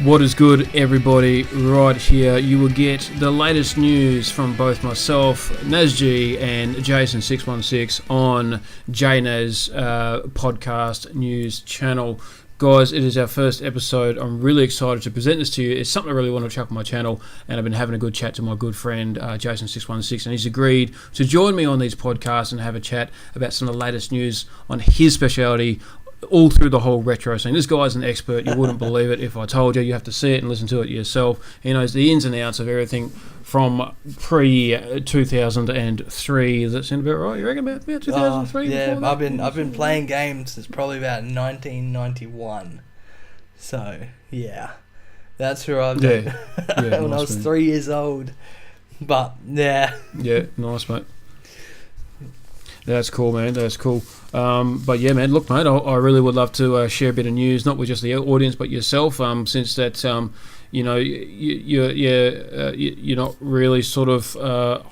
What is good, everybody? Right here, you will get the latest news from both myself, NasG, and Jason616 on JayNAS Podcast news channel. Guys, it is our first episode. I'm really excited to present this to you. It's something I really want to chuck on my channel, and I've been having a good chat to my good friend Jason616, and he's agreed to join me on these podcasts and have a chat about some of the latest news on his speciality all through the whole retro scene. This guy's an expert. You wouldn't believe it if I told you. You have to see it and listen to it yourself. He knows the ins and outs of everything from pre-2003. Does that sound about right? You reckon about 2003? Yeah, I've been playing games since probably about 1991. So, yeah. That's who I've been when I was 3 years old. But, yeah. Yeah, nice, mate. That's cool, man. That's cool. But yeah, man. Look, mate. I really would love to share a bit of news, not with just the audience, but yourself. Since that, you're not really sort of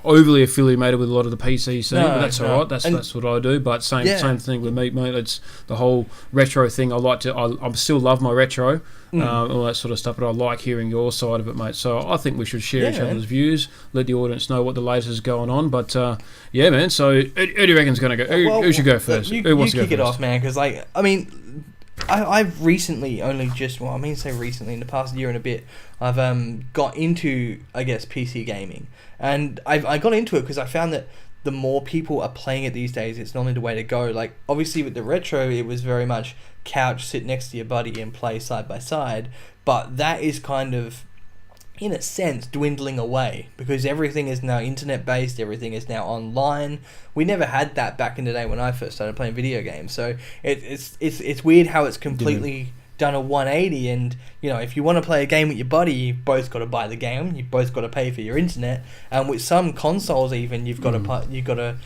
overly affiliated with a lot of the PC scene, but that's all right. That's what I do. But same thing with me, mate. It's the whole retro thing. I still love my retro, all that sort of stuff. But I like hearing your side of it, mate. So I think we should share each other's views, let the audience know what the latest is going on. But yeah, man. So who do you reckon's going to go? Who should go first? Who wants to go first? You kick it off, man. Because I've recently in the past year and a bit, I've got into, I guess, PC gaming. And I got into it because I found that the more people are playing it these days, it's normally the way to go. Like, obviously with the retro, it was very much couch, sit next to your buddy and play side by side. But that is kind of, in a sense, dwindling away because everything is now internet-based, everything is now online. We never had that back in the day when I first started playing video games. So it's weird how it's completely done a 180. And if you want to play a game with your buddy, you both got to buy the game, you both got to pay for your internet, and with some consoles even you've got to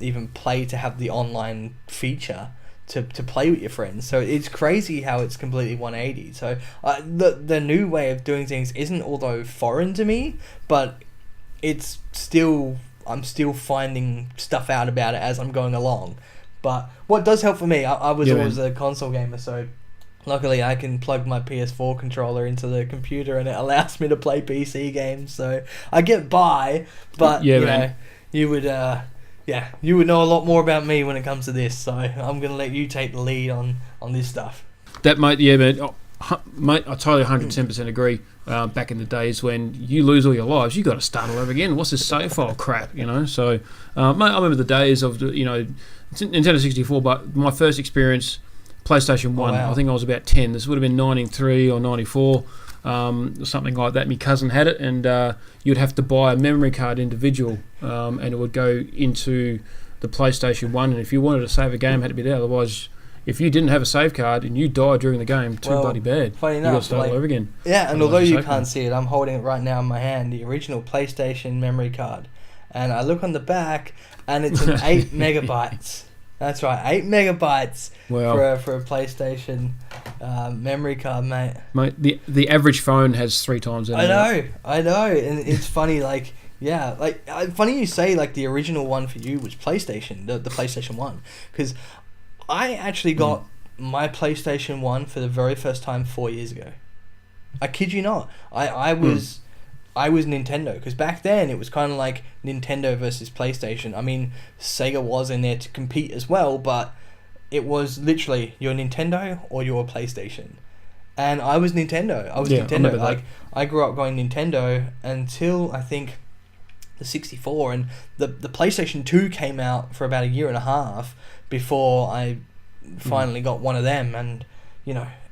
even play to have the online feature to play with your friends. So it's crazy how it's completely 180. So the new way of doing things isn't although foreign to me, but it's still, I'm still finding stuff out about it as I'm going along. But what does help for me, I was always a console gamer, so luckily I can plug my PS4 controller into the computer and it allows me to play PC games, so I get by. But you would you would know a lot more about me when it comes to this, so I'm going to let you take the lead on this stuff. That, mate, yeah, man. Mate, I totally 110% agree. Back in the days when you lose all your lives, you got to start all over again. What's this save file crap, So, mate, I remember the days of, Nintendo 64, but my first experience, PlayStation 1, I think I was about 10. This would have been 93 or 94. Something like that. My cousin had it, and you'd have to buy a memory card individual, and it would go into the PlayStation 1, and if you wanted to save a game, it had to be there. Otherwise, if you didn't have a save card and you died during the game, bloody bad. Funny enough, you got to start all over again. Yeah, and although you can't see it, I'm holding it right now in my hand, the original PlayStation memory card, and I look on the back, and it's an 8 megabytes. That's right, 8 megabytes for a PlayStation memory card, mate. Mate, the average phone has 3 times that. I know, and it's funny, funny you say, the original one for you was PlayStation, the PlayStation 1, because I actually got my PlayStation 1 for the very first time 4 years ago. I kid you not. I was Nintendo, because back then it was kind of like Nintendo versus PlayStation. I mean, Sega was in there to compete as well, but it was literally you're Nintendo or you're PlayStation. And I was Nintendo. Nintendo. I grew up going Nintendo until I think the 64, and the PlayStation 2 came out for about a year and a half before I finally got one of them, and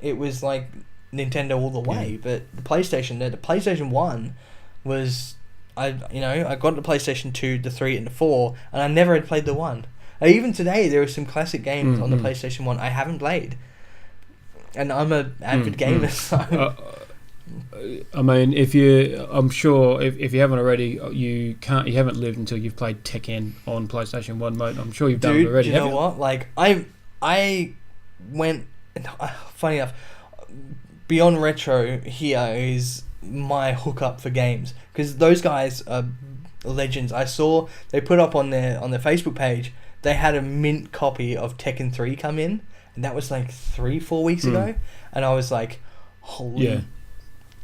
it was like Nintendo all the way. But the PlayStation 1 was, I got the PlayStation 2, the 3 and the 4, and I never had played the 1. Even today there are some classic games on the PlayStation 1 I haven't played, and I'm an avid gamer, so I mean, I'm sure if you haven't already, you haven't lived until you've played Tekken on PlayStation 1, mate. I'm sure you've done it already. You know what? I went, funny enough, Beyond Retro here is my hookup for games, because those guys are legends. I saw they put up on their Facebook page, they had a mint copy of Tekken 3 come in, and that was 3-4 weeks ago, and I was like, holy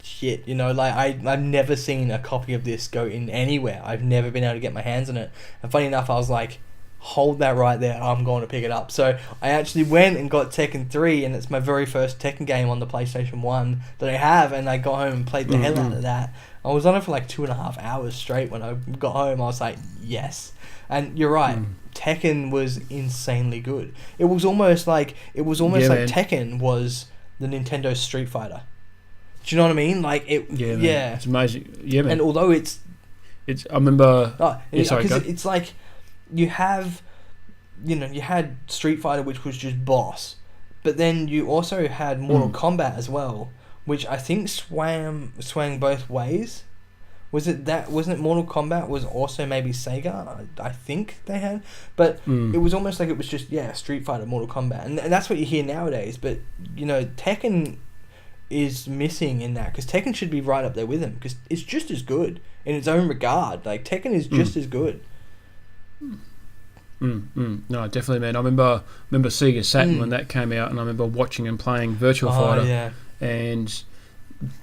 shit, you know, like I've never seen a copy of this go in anywhere. I've never been able to get my hands on it. And funny enough, I was like, hold that right there, I'm going to pick it up. So I actually went and got Tekken 3, and it's my very first Tekken game on the PlayStation 1 that I have, and I got home and played the hell out of that. I was on it for like 2.5 hours straight. When I got home, I was like, yes. And you're right, Tekken was insanely good. It was almost like Tekken was the Nintendo Street Fighter. Do you know what I mean? Like it. Yeah, man. It's amazing. Yeah, man. And although it's I remember. It's like you had Street Fighter, which was just boss, but then you also had Mortal Kombat as well, which I think swang both ways. Wasn't it Mortal Kombat was also maybe Sega? I think they had, but it was almost like it was just Street Fighter, Mortal Kombat, and that's what you hear nowadays. But you know, Tekken is missing in that, because Tekken should be right up there with him, because it's just as good in its own regard. Like Tekken is just as good. No, definitely, man. I remember Sega Saturn when that came out, and I remember watching and playing Virtua Fighter, and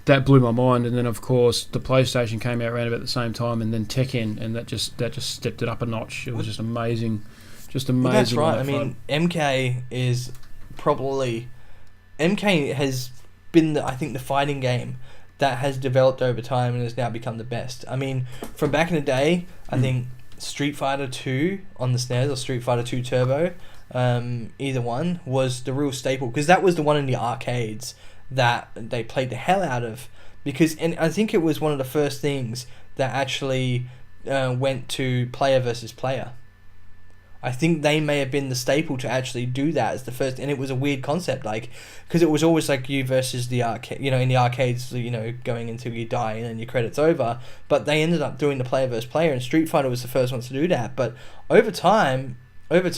that blew my mind. And then of course the PlayStation came out around about the same time, and then Tekken, and that just stepped it up a notch. It was just amazing, Well, that's right. I mean, MK has been I think the fighting game that has developed over time and has now become the best. I mean, from back in the day, I think Street Fighter 2 on the SNES or Street Fighter 2 Turbo, either one, was the real staple, because that was the one in the arcades that they played the hell out of, and I think it was one of the first things that actually went to player versus player. I think they may have been the staple to actually do that as the first, and it was a weird concept, like, because it was always like you versus the arcade, you know, in the arcades, you know, going until you die and then your credit's over, but they ended up doing the player versus player, and Street Fighter was the first one to do that. But over time, Mortal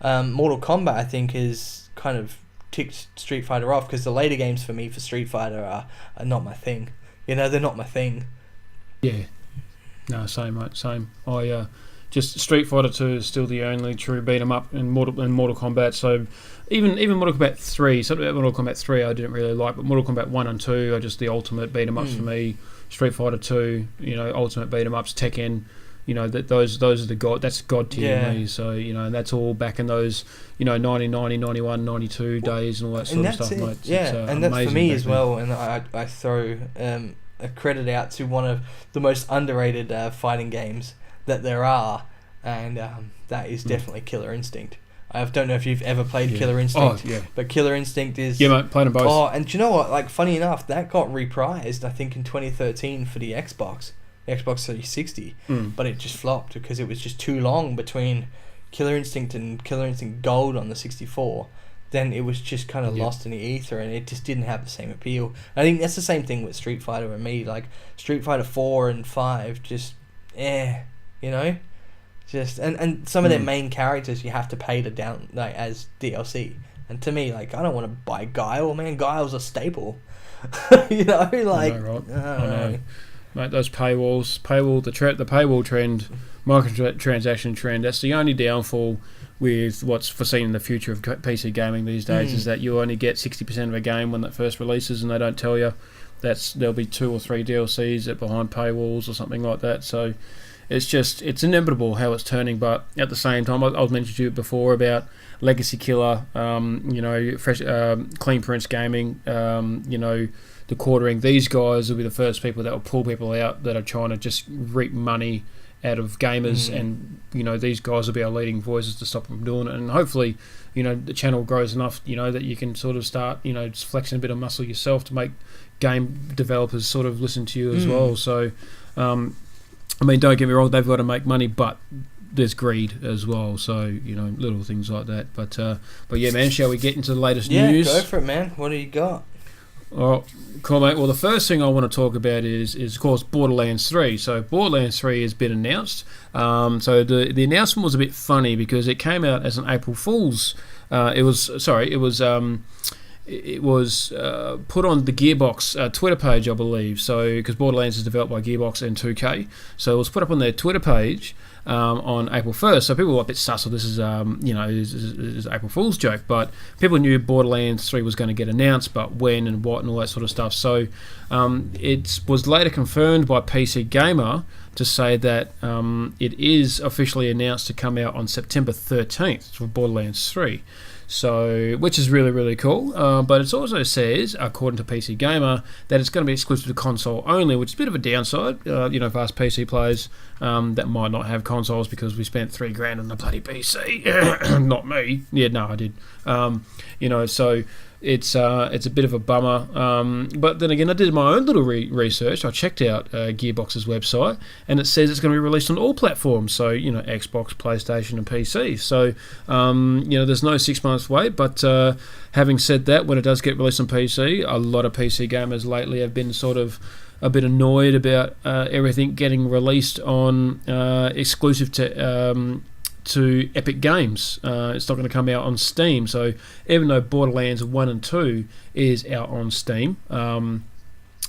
Kombat, I think, is kind of ticked Street Fighter off, because the later games for me for Street Fighter are not my thing. You know, they're not my thing. Yeah. No, same, mate, same. Just Street Fighter 2 is still the only true beat 'em up in Mortal Kombat. So even Mortal Kombat 3, something about Mortal Kombat 3 I didn't really like, but Mortal Kombat 1 and 2 are just the ultimate beat 'em ups for me. Street Fighter 2, you know, ultimate beat 'em ups. Tekken, you know, those are that's god tier to me. So, you know, and that's all back in those, you know, 1990, 91, 92 days and all that sort of stuff, mate. And that's for me as well. And I throw a credit out to one of the most underrated fighting games that there are, and that is definitely Killer Instinct. I don't know if you've ever played Killer Instinct, but Killer Instinct is... Yeah, mate, played them both. Oh, and do you know what? Like, funny enough, that got reprised, I think, in 2013 for the Xbox 360, but it just flopped because it was just too long between Killer Instinct and Killer Instinct Gold on the 64. Then it was just kind of lost in the ether, and it just didn't have the same appeal. I think that's the same thing with Street Fighter and me. Like, Street Fighter 4 and 5 just... you know, just and some of their main characters you have to pay to down, like, as DLC, and to me, like, I don't want to buy Guile, man. Guile's a staple. You know, like, I know. Mate, those paywalls, the paywall trend, microtransaction trend, that's the only downfall with what's foreseen in the future of PC gaming these days, is that you only get 60% of a game when that first releases, and they don't tell you there'll be 2 or 3 DLCs that behind paywalls or something like that. So it's inevitable how it's turning. But at the same time, I was mentioned to you before about Legacy Killer, you know, fresh, Clean Prince Gaming, you know, the Quartering. These guys will be the first people that will pull people out that are trying to just reap money out of gamers, and, you know, these guys will be our leading voices to stop them from doing it. And hopefully, you know, the channel grows enough, you know, that you can sort of start, you know, just flexing a bit of muscle yourself to make game developers sort of listen to you as well. So, I mean, don't get me wrong, they've got to make money, but there's greed as well. So, you know, little things like that. But yeah, man, shall we get into the latest news? Yeah, go for it, man. What do you got? Oh, cool, mate. Well, the first thing I want to talk about is of course, Borderlands 3. So Borderlands 3 has been announced. So the announcement was a bit funny because it came out as an April Fool's. It was put on the Gearbox Twitter page, I believe. So because Borderlands is developed by Gearbox and 2K, so it was put up on their Twitter page. on April 1st. So people were a bit sus. This is is April Fool's joke, but people knew Borderlands 3 was going to get announced, but when and what and all that sort of stuff. So it was later confirmed by PC Gamer to say that it is officially announced to come out on September 13th for Borderlands 3. So, which is really, really cool. But it also says, according to PC Gamer, that it's going to be exclusive to console only, which is a bit of a downside, for us PC players that might not have consoles because we spent $3,000 on the bloody PC. Not me. Yeah, no, I did. So it's a bit of a bummer. But then again, I did my own little research. I checked out Gearbox's website, and it says it's going to be released on all platforms. So, Xbox, PlayStation, and PC. So, there's no 6 months wait. But having said that, when it does get released on PC, a lot of PC gamers lately have been sort of a bit annoyed about everything getting released on exclusive to Epic Games. It's not going to come out on Steam. So even though Borderlands 1 and 2 is out on Steam,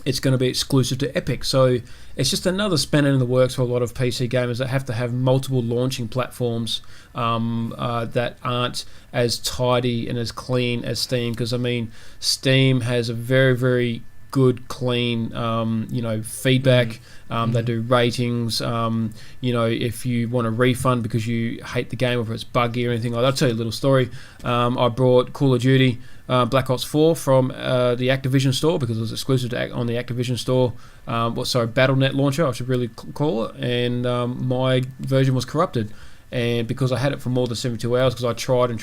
it's going to be exclusive to Epic. So it's just another spanner in the works for a lot of PC gamers that have to have multiple launching platforms that aren't as tidy and as clean as Steam. Because, Steam has a very, very good, clean, feedback. They do ratings. If you want a refund because you hate the game or if it's buggy or anything like that, I'll tell you a little story. I brought Call of Duty Black Ops 4 from the Activision store because it was exclusive on the Activision store. Battle.net launcher, I should really call it. And my version was corrupted. And because I had it for more than 72 hours, because I tried,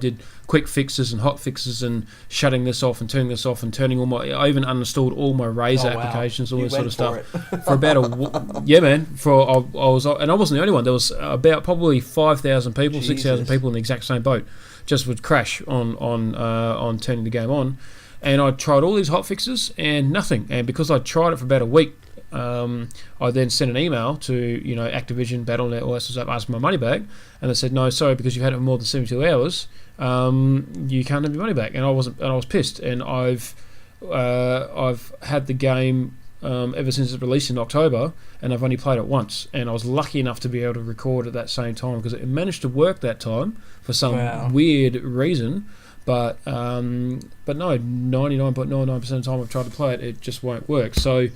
did quick fixes and hot fixes and shutting this off and turning this off and turning I even uninstalled all my Razer applications, all this sort of stuff. For about I wasn't the only one. There was about probably 5,000 people, 6,000 people in the exact same boat, just would crash on turning the game on. And I tried all these hot fixes and nothing. And because I tried it for about a week, I then sent an email to Activision, Battle.net, all that sort of stuff, asking my money back, and they said no, sorry, because you've had it for more than 72 hours, you can't have your money back. And I was pissed. And I've had the game ever since it released in October, and I've only played it once. And I was lucky enough to be able to record at that same time because it managed to work that time for some weird reason. But no, 99.99% of the time I've tried to play it, it just won't work. So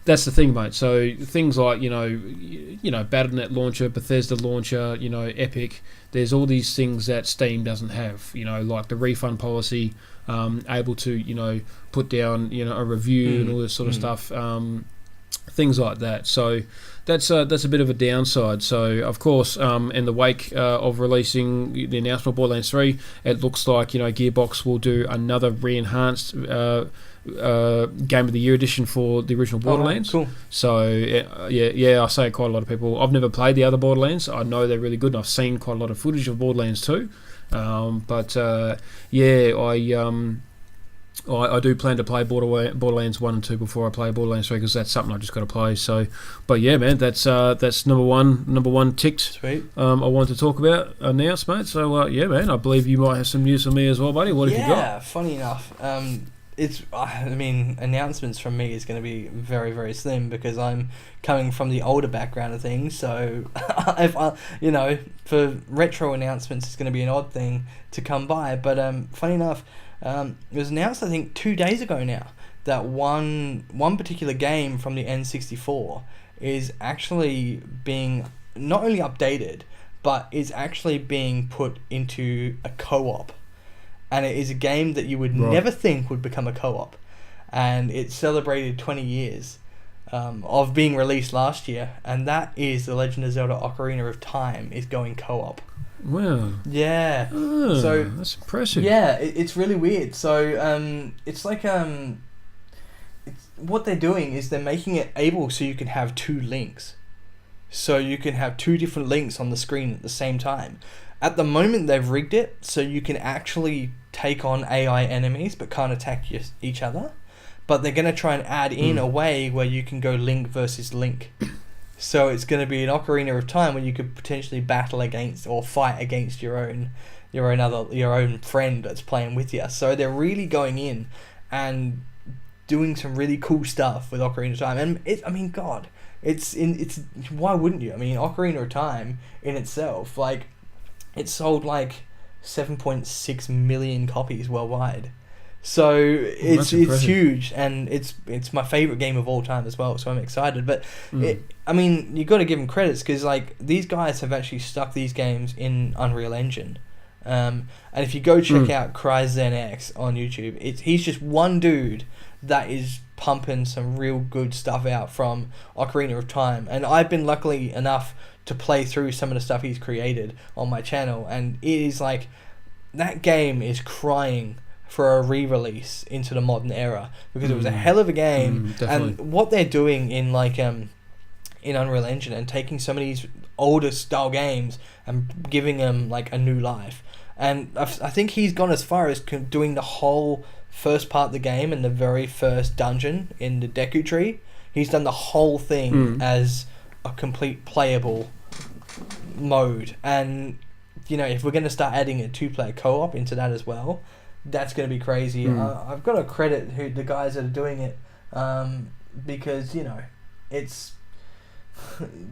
that's the thing, mate. So things like Battle.net launcher, Bethesda launcher, Epic. There's all these things that Steam doesn't have. Like the refund policy, able to put down a review and all this sort of stuff. Things like that. So that's a bit of a downside. So of course, in the wake of releasing the announcement of Borderlands 3, it looks like Gearbox will do another re-enhanced Game of the Year edition for the original Borderlands. Cool. So I say quite a lot of people. I've never played the other Borderlands. I know they're really good, and I've seen quite a lot of footage of Borderlands 2. I do plan to play Borderlands 1 and 2 before I play Borderlands 3 because that's something I've just got to play. So, but yeah, man, that's number one ticked. Sweet. I wanted to talk about announced, mate. So yeah, man, I believe you might have some news for me as well, buddy. What have you got? Yeah, funny enough, announcements from me is going to be very, very slim because I'm coming from the older background of things. So, for retro announcements, it's going to be an odd thing to come by. But funny enough. It was announced, I think, 2 days ago now that one particular game from the N64 is actually being not only updated, but is actually being put into a co-op. And it is a game that you would never think would become a co-op. And it celebrated 20 years of being released last year. And that is The Legend of Zelda Ocarina of Time is going co-op. Wow. Yeah. Oh, so that's impressive. Yeah, it's really weird. So it's like what they're doing is they're making it able so you can have two links. So you can have two different links on the screen at the same time. At the moment, they've rigged it so you can actually take on AI enemies but can't attack each other. But they're going to try and add in a way where you can go Link versus Link. So it's going to be an Ocarina of Time where you could potentially battle against or fight against your own friend that's playing with you. So they're really going in and doing some really cool stuff with Ocarina of Time. And it's why wouldn't you? I mean, Ocarina of Time in itself, like, it sold like 7.6 million copies worldwide. So it's huge, and it's my favorite game of all time as well. So I'm excited, but I mean, you got to give them credits, because like these guys have actually stuck these games in Unreal Engine, and if you go check out CryZenX on YouTube, he's just one dude that is pumping some real good stuff out from Ocarina of Time, and I've been lucky enough to play through some of the stuff he's created on my channel, and it is like that game is crying for a re-release into the modern era, because it was a hell of a game, and what they're doing in like in Unreal Engine and taking some of these older style games and giving them like a new life, and I think he's gone as far as doing the whole first part of the game and the very first dungeon in the Deku Tree. He's done the whole thing as a complete playable mode, and you know, if we're going to start adding a 2-player co-op into that as well, that's going to be crazy. I've got to credit the guys that are doing it, because you know, it's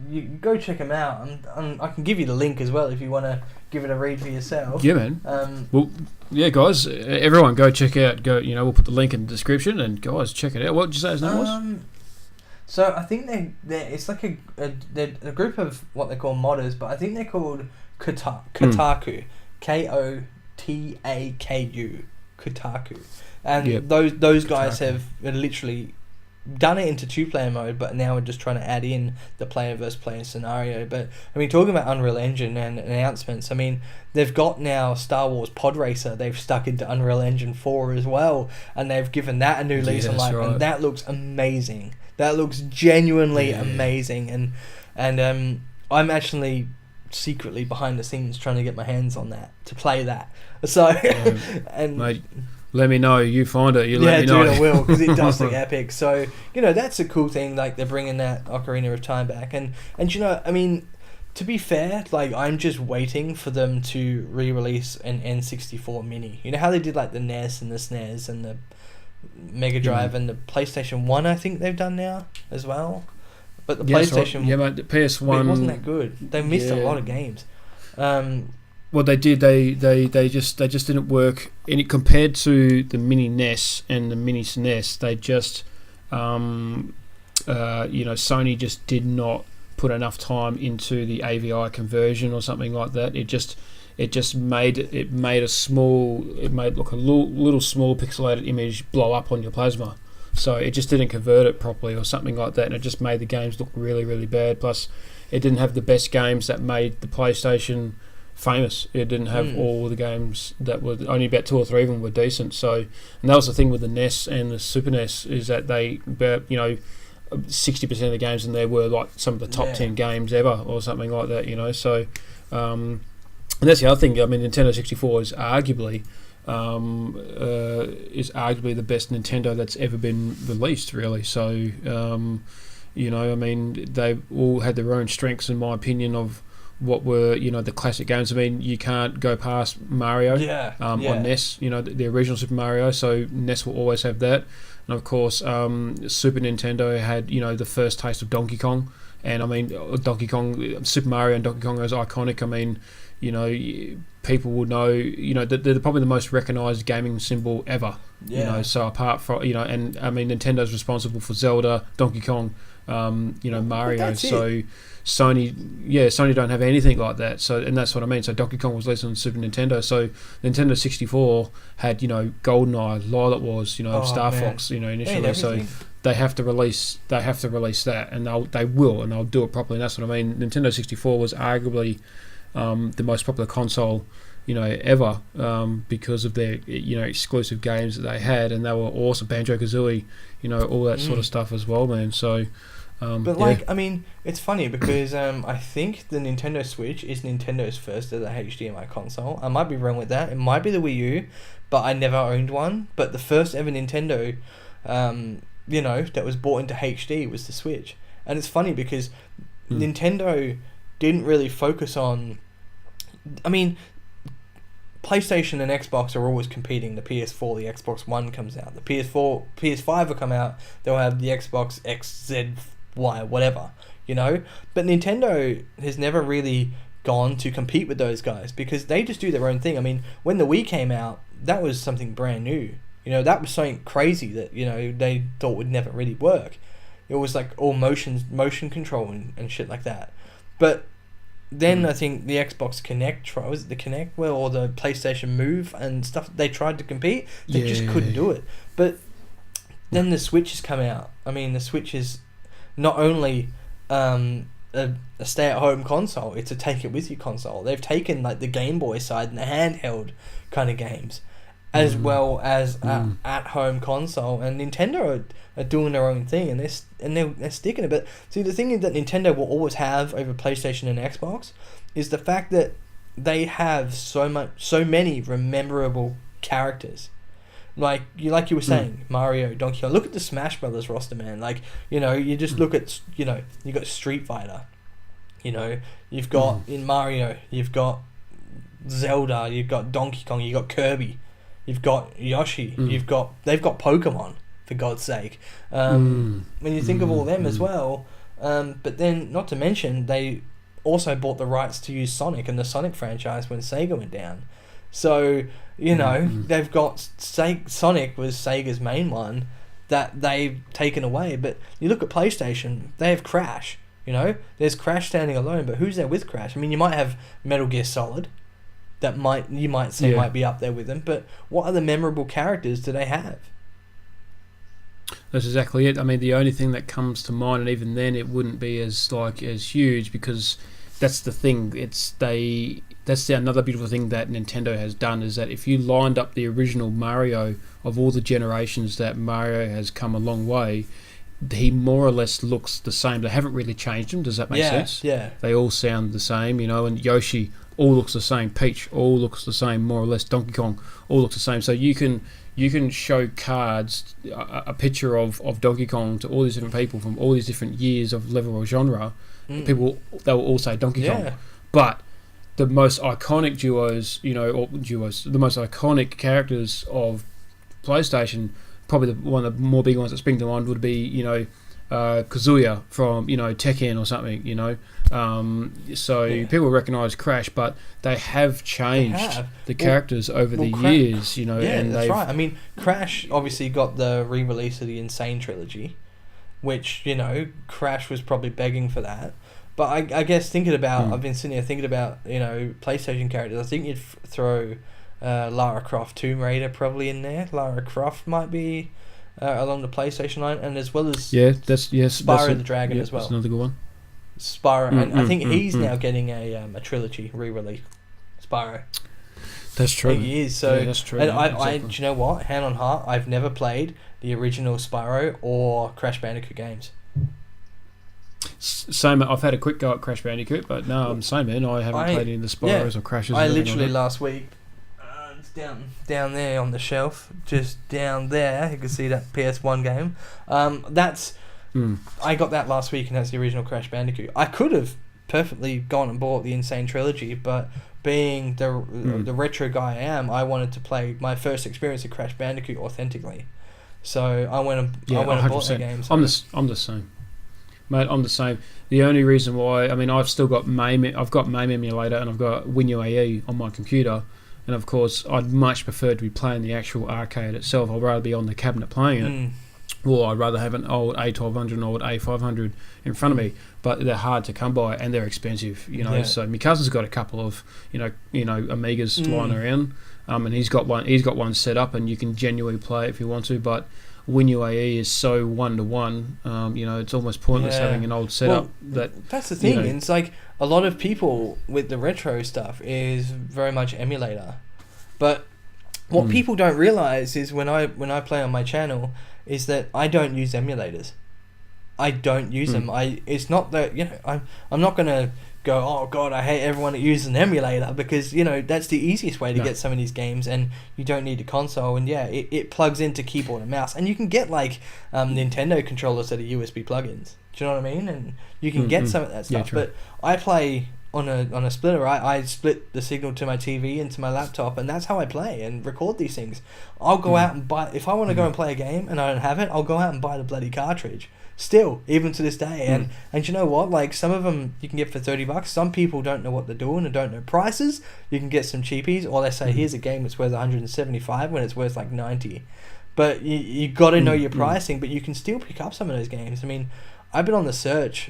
you go check them out. I can give you the link as well if you want to give it a read for yourself. Yeah, man. Well, yeah, guys, everyone go check out. You know, we'll put the link in the description, and guys, check it out. What did you say his name was? So I think it's like they're a group of what they call modders, but I think they're called Kotaku, Kotaku, Kotaku, and those guys have literally done it into 2-player mode, but now we're just trying to add in the player versus player scenario. But I mean, talking about Unreal Engine and announcements, I mean, they've got now Star Wars Pod Racer, they've stuck into Unreal Engine 4 as well, and they've given that a new lease on life, and that looks amazing. That looks genuinely amazing, and I'm actually secretly behind the scenes trying to get my hands on that to play that. So and mate, let me know. You find it. Let me know. Yeah, dude, I will, because it does look epic. So you know, that's a cool thing. Like, they're bringing that Ocarina of Time back, and you know, I mean, to be fair, like, I'm just waiting for them to re-release an N64 Mini. You know how they did like the NES and the SNES and the Mega Drive and the PlayStation 1. I think they've done now as well. But the PlayStation, mate, the PS1, it wasn't that good. They missed a lot of games. Well, they did. They just didn't work. And it, compared to the Mini NES and the Mini SNES, they just, you know, Sony just did not put enough time into the AVI conversion or something like that. It just made a little small pixelated image blow up on your plasma. So it just didn't convert it properly or something like that, and it just made the games look really, really bad. Plus, it didn't have the best games that made the PlayStation famous. It didn't have all the games that were, only about 2 or 3 of them were decent. So, and that was the thing with the NES and the Super NES, is that they, you know, 60% of the games in there were like some of the top 10 games ever or something like that, you know. So, and that's the other thing. I mean, Nintendo 64 is arguably the best Nintendo that's ever been released, really. So, you know, I mean, they all had their own strengths, in my opinion, of what were, you know, the classic games. I mean, you can't go past Mario on NES, you know, the original Super Mario, so NES will always have that. And of course, Super Nintendo had, you know, the first taste of Donkey Kong, and I mean, Donkey Kong, Super Mario and Donkey Kong is iconic. I mean, you know, people will know, you know, they're probably the most recognised gaming symbol ever. You know, so apart from, you know, and I mean, Nintendo's responsible for Zelda, Donkey Kong, you know, Mario. So Sony don't have anything like that. So, and that's what I mean. So Donkey Kong was released on Super Nintendo. So Nintendo 64 had, you know, GoldenEye, Lilac Wars, you know, Star Fox, you know, initially. So they have to release that, and they will, and they'll do it properly. And that's what I mean. Nintendo 64 was arguably the most popular console, you know, ever, because of their, you know, exclusive games that they had, and they were awesome. Banjo-Kazooie, you know, all that sort of stuff as well, man. So, but like, I mean, it's funny because I think the Nintendo Switch is Nintendo's first ever HDMI console. I might be wrong with that. It might be the Wii U, but I never owned one. But the first ever Nintendo, you know, that was bought into HD was the Switch. And it's funny because Nintendo didn't really focus on, I mean, PlayStation and Xbox are always competing. The PS4, the Xbox One comes out. The PS4, PS5 will come out. They'll have the Xbox why, whatever, you know. But Nintendo has never really gone to compete with those guys because they just do their own thing. I mean, when the Wii came out, that was something brand new. You know, that was something crazy that, you know, they thought would never really work. It was like all motion control and shit like that. But then I think the Xbox Kinect, was it the Kinect, or the PlayStation Move and stuff, they tried to compete. They just couldn't do it. But then the Switch has come out. I mean, the Switch is not only a stay-at-home console, it's a take-it-with-you console. They've taken like the Game Boy side and the handheld kind of games, as well as at-home console. And Nintendo are doing their own thing, and they're sticking it. But see, the thing is that Nintendo will always have over PlayStation and Xbox is the fact that they have so many memorable characters. Like you were saying, Mario, Donkey Kong. Look at the Smash Brothers roster, man. Like, you know, you just look at, you know, you got Street Fighter. You know, you've got in Mario, you've got Zelda, you've got Donkey Kong, you've got Kirby, you've got Yoshi, they've got Pokemon, for God's sake. When you think of all them as well, but then not to mention they also bought the rights to use Sonic and the Sonic franchise when Sega went down. So, you know, they've got Sonic was Sega's main one that they've taken away. But you look at PlayStation, they have Crash. You know, there's Crash standing alone, but who's there with Crash? I mean, you might have Metal Gear Solid, you might say might be up there with them. But what other memorable characters do they have? That's exactly it. I mean, the only thing that comes to mind, and even then, it wouldn't be as huge because that's the thing. That's another beautiful thing that Nintendo has done is that if you lined up the original Mario of all the generations that Mario has come a long way, he more or less looks the same. They haven't really changed him. Does that make sense? Yeah. They all sound the same, you know, and Yoshi all looks the same. Peach all looks the same, more or less. Donkey Kong all looks the same. So you can show cards, a picture of Donkey Kong to all these different people from all these different years of level or genre. People, they will all say Donkey Kong. But the most iconic the most iconic characters of PlayStation, probably one of the more big ones that spring to mind would be, you know, Kazuya from, you know, Tekken or something, you know. People recognise Crash, but they have changed the characters over the years, you know. Yeah, and that's right. I mean, Crash obviously got the re-release of the Insane Trilogy, which, you know, Crash was probably begging for that. But I guess thinking about, I've been sitting here thinking about, you know, PlayStation characters. I think you'd throw Lara Croft, Tomb Raider probably in there. Lara Croft might be along the PlayStation line, and as well as Spyro the Dragon as well. That's another good one. Spyro, and I think he's now getting a trilogy re-release. Spyro. That's true. He is. So, that's true. And I, do you know what? Hand on heart, I've never played the original Spyro or Crash Bandicoot games. Same. I've had a quick go at Crash Bandicoot, but no, I'm same man. I haven't played any of the Spyros or Crashes. I literally last week, it's down there on the shelf, just down there. You can see that PS1 game. I got that last week, and that's the original Crash Bandicoot. I could have perfectly gone and bought the Insane Trilogy, but being the retro guy I am, I wanted to play my first experience of Crash Bandicoot authentically. So I went and bought the game. So. I'm the same. Mate, I'm the same. The only reason why, I mean, I've still got I've got MAME emulator and I've got WinUAE on my computer, and of course, I'd much prefer to be playing the actual arcade itself. I'd rather be on the cabinet playing it, or I'd rather have an old A1200, an old A500 in front of me. But they're hard to come by and they're expensive, you know. Yeah. So my cousin's got a couple of, you know, Amigas lying around, and he's got one set up, and you can genuinely play it if you want to, but WinUAE is so one-to-one, you know, it's almost pointless having an old setup. That's the thing, you know, it's like a lot of people with the retro stuff is very much emulator. But what people don't realise is when I play on my channel is that I don't use emulators. I don't use them. It's not that, you know, I'm not going to go, oh god, I hate everyone that uses an emulator, because, you know, that's the easiest way to get some of these games, and you don't need a console, and it plugs into keyboard and mouse, and you can get like Nintendo controllers that are USB plugins. Do you know what I mean? And you can get some of that stuff. But I play on a splitter. I split the signal to my TV into my laptop, and that's how I play and record these things. I'll go out and buy, if I want to go and play a game and I don't have it, I'll go out and buy the bloody cartridge. Still, even to this day. And you know what? Like, some of them you can get for $30. Some people don't know what they're doing and don't know prices. You can get some cheapies, or they say, here's a game that's worth 175 when it's worth like 90. But you got to know your pricing, but you can still pick up some of those games. I mean, I've been on the search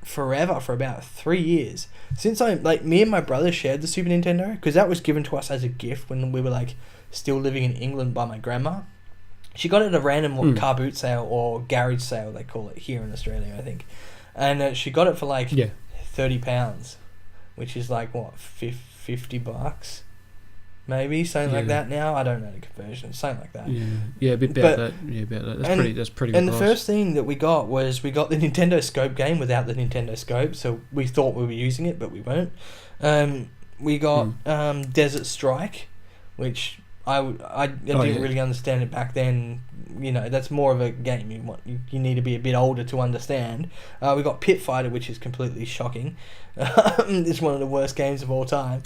forever, for about 3 years. Since me and my brother shared the Super Nintendo, because that was given to us as a gift when we were like still living in England by my grandma. She got it at a random car boot sale or garage sale, they call it here in Australia, I think. And she got it for like £30, which is like, what, $50? Maybe, something like that now. I don't know the conversion, something like that. Yeah, a bit about that. Yeah, about that. That's pretty good. And the first thing that we got was, we got the Nintendo Scope game without the Nintendo Scope, so we thought we were using it, but we weren't. We got Desert Strike, which I didn't really understand it back then. You know, that's more of a game you need to be a bit older to understand. We got Pit Fighter, which is completely shocking. It's one of the worst games of all time.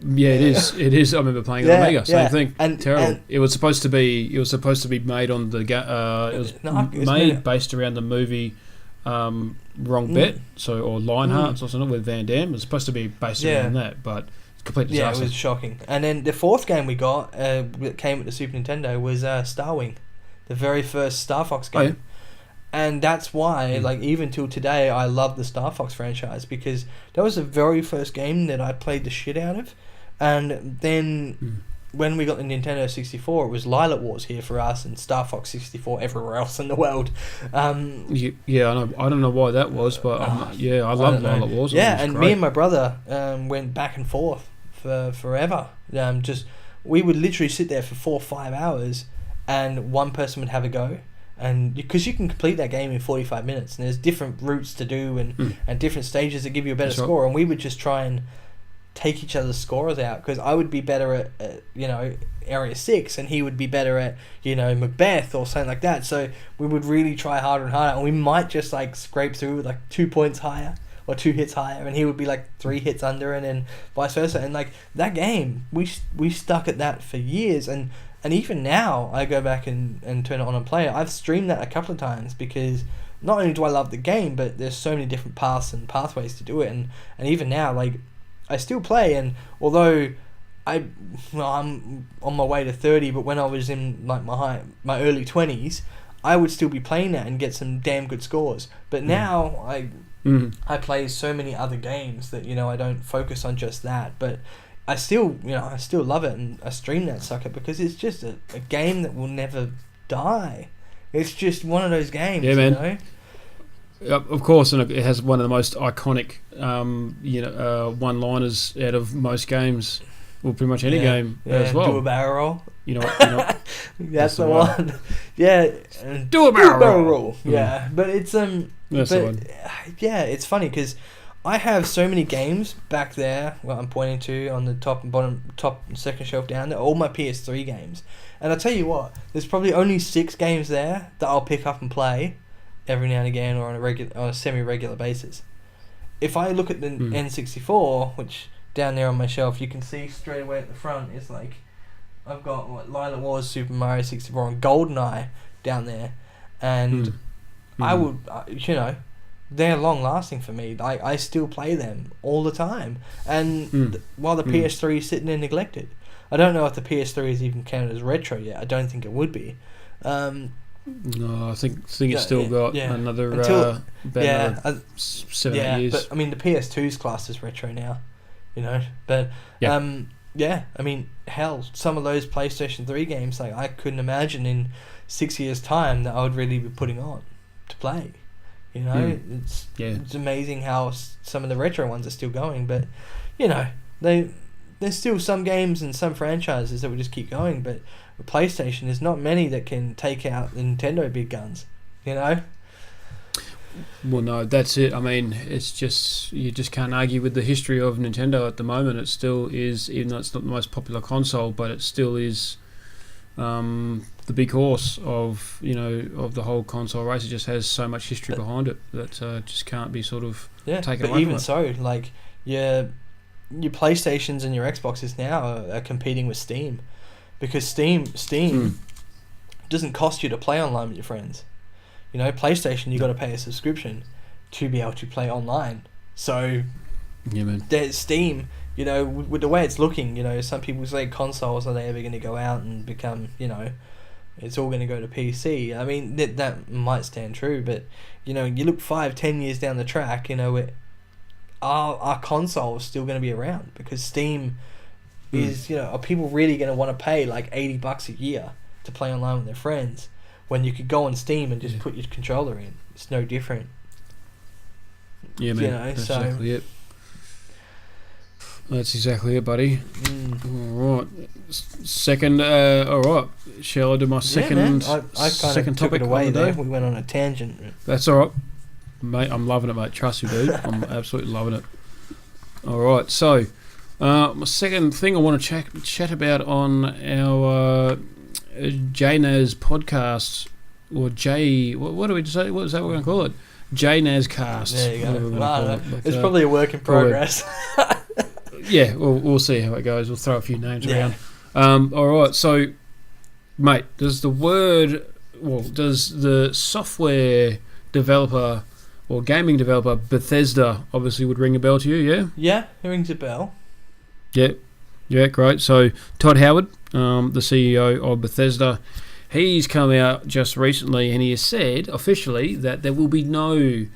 Yeah, it is. It is. I remember playing it on Mega. Same thing. Terrible. It was supposed to be made on the. It was made based around the movie Wrong Bet, or Lionhearts or something with Van Damme. It was supposed to be based around that, but it's complete disaster. Yeah, it was shocking. And then the fourth game we got that came with the Super Nintendo was Star Wing, the very first Star Fox game. Oh, yeah. And that's why, like, even till today, I love the Star Fox franchise, because that was the very first game that I played the shit out of. And then when we got the Nintendo 64, it was Lilac Wars here for us and Star Fox 64 everywhere else in the world. I know. I don't know why that was, but I love Lilac Wars. Yeah, and me and my brother went back and forth for forever. We would literally sit there for 4 or 5 hours, and one person would have a go. And because you can complete that game in 45 minutes, and there's different routes to do and different stages that give you a better score, and we would just try and take each other's scores out, because I would be better at Area 6 and he would be better at Macbeth or something like that. So we would really try harder and harder, and we might just like scrape through with like 2 points higher or 2 hits higher, and he would be like 3 hits under, and then vice versa. And like that game, we stuck at that for years, and even now I go back and turn it on and play it. I've streamed that a couple of times, because not only do I love the game, but there's so many different paths and pathways to do it, and even now, like, I still play. And although I'm on my way to 30, but when I was in like my early 20s, I would still be playing that and get some damn good scores. But now I play so many other games that I don't focus on just that. But I still love it, and I stream that sucker because it's just a game that will never die. It's just one of those games, man. Of course, and it has one of the most iconic, one-liners out of most games, or pretty much any game as well. Do a barrel roll. That's the one. Yeah. Do a barrel roll. Yeah, but it's That's the one. Yeah, it's funny because I have so many games back there. What I'm pointing to on the top and bottom, top and second shelf down there, all my PS3 games. And I tell you what, there's probably only 6 games there that I'll pick up and play every now and again, or on a semi-regular basis. If I look at the N64, which down there on my shelf, you can see straight away at the front, it's like I've got Lilac Wars, Super Mario 64, and GoldenEye down there, and I would, they're long lasting for me. I still play them all the time, and while the PS3 is sitting there neglected. I don't know if the PS3 is even counted as retro yet. I don't think it would be. No, I think it's still got another about 7 8 years. But I mean the PS2's classed as retro now, But I mean, hell, some of those PlayStation 3 games, like I couldn't imagine in 6 years' time that I would really be putting on to play. It's amazing how some of the retro ones are still going, but there's still some games and some franchises that will just keep going, but with PlayStation, there's not many that can take out the Nintendo big guns, Well, no, that's it. I mean, it's just, you just can't argue with the history of Nintendo at the moment. It still is, even though it's not the most popular console, but it still is the big horse of, of the whole console race. It just has so much history behind it that just can't be sort of taken away. But even so, like, your PlayStations and your Xboxes now are competing with Steam, because Steam doesn't cost you to play online with your friends. PlayStation, you got to pay a subscription to be able to play online. So, yeah, man. There's Steam. With the way it's looking, some people say consoles, are they ever going to go out and become, it's all going to go to PC. I mean, that might stand true, but, you look 5-10 years down the track, our console is still going to be around, because Steam is, are people really going to want to pay like $80 a year to play online with their friends when you could go on Steam and just put your controller in? It's no different. Yeah, man. That's exactly it. That's exactly it, buddy. All right. Second, all right. Shall I do my second? I kind of took it away there. We went on a tangent. That's all right, mate. I'm loving it, mate. Trust me, dude. I'm absolutely loving it. All right. So, my second thing I want to chat about on our JayNAS podcast, or what do we say? What is that we're going to call it? JayNAS Cast. There you go. It's probably a work in progress. Yeah, we'll see how it goes. We'll throw a few names around. All right, so, mate, does the software developer or gaming developer Bethesda obviously would ring a bell to you, yeah? Yeah, it rings a bell. Yeah, great. So, Todd Howard, the CEO of Bethesda, he's come out just recently and he has said officially that there will be no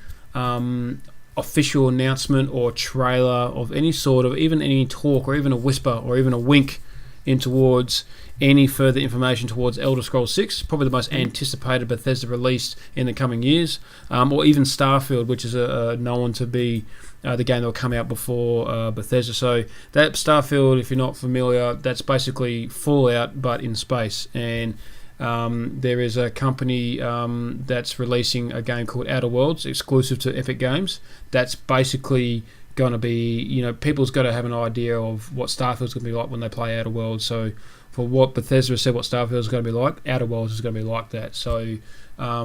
official announcement or trailer of any sort, of even any talk or even a whisper or even a wink in towards any further information towards Elder Scrolls 6, probably the most anticipated Bethesda release in the coming years, or even Starfield, which is known to be the game that will come out before Bethesda. So that Starfield, if you're not familiar, that's basically Fallout but in space, and there is a company that's releasing a game called Outer Worlds, exclusive to Epic Games. That's basically going to be, people's got to have an idea of what Starfield's going to be like when they play Outer Worlds. So for what Bethesda said what Starfield's going to be like, Outer Worlds is going to be like that. So I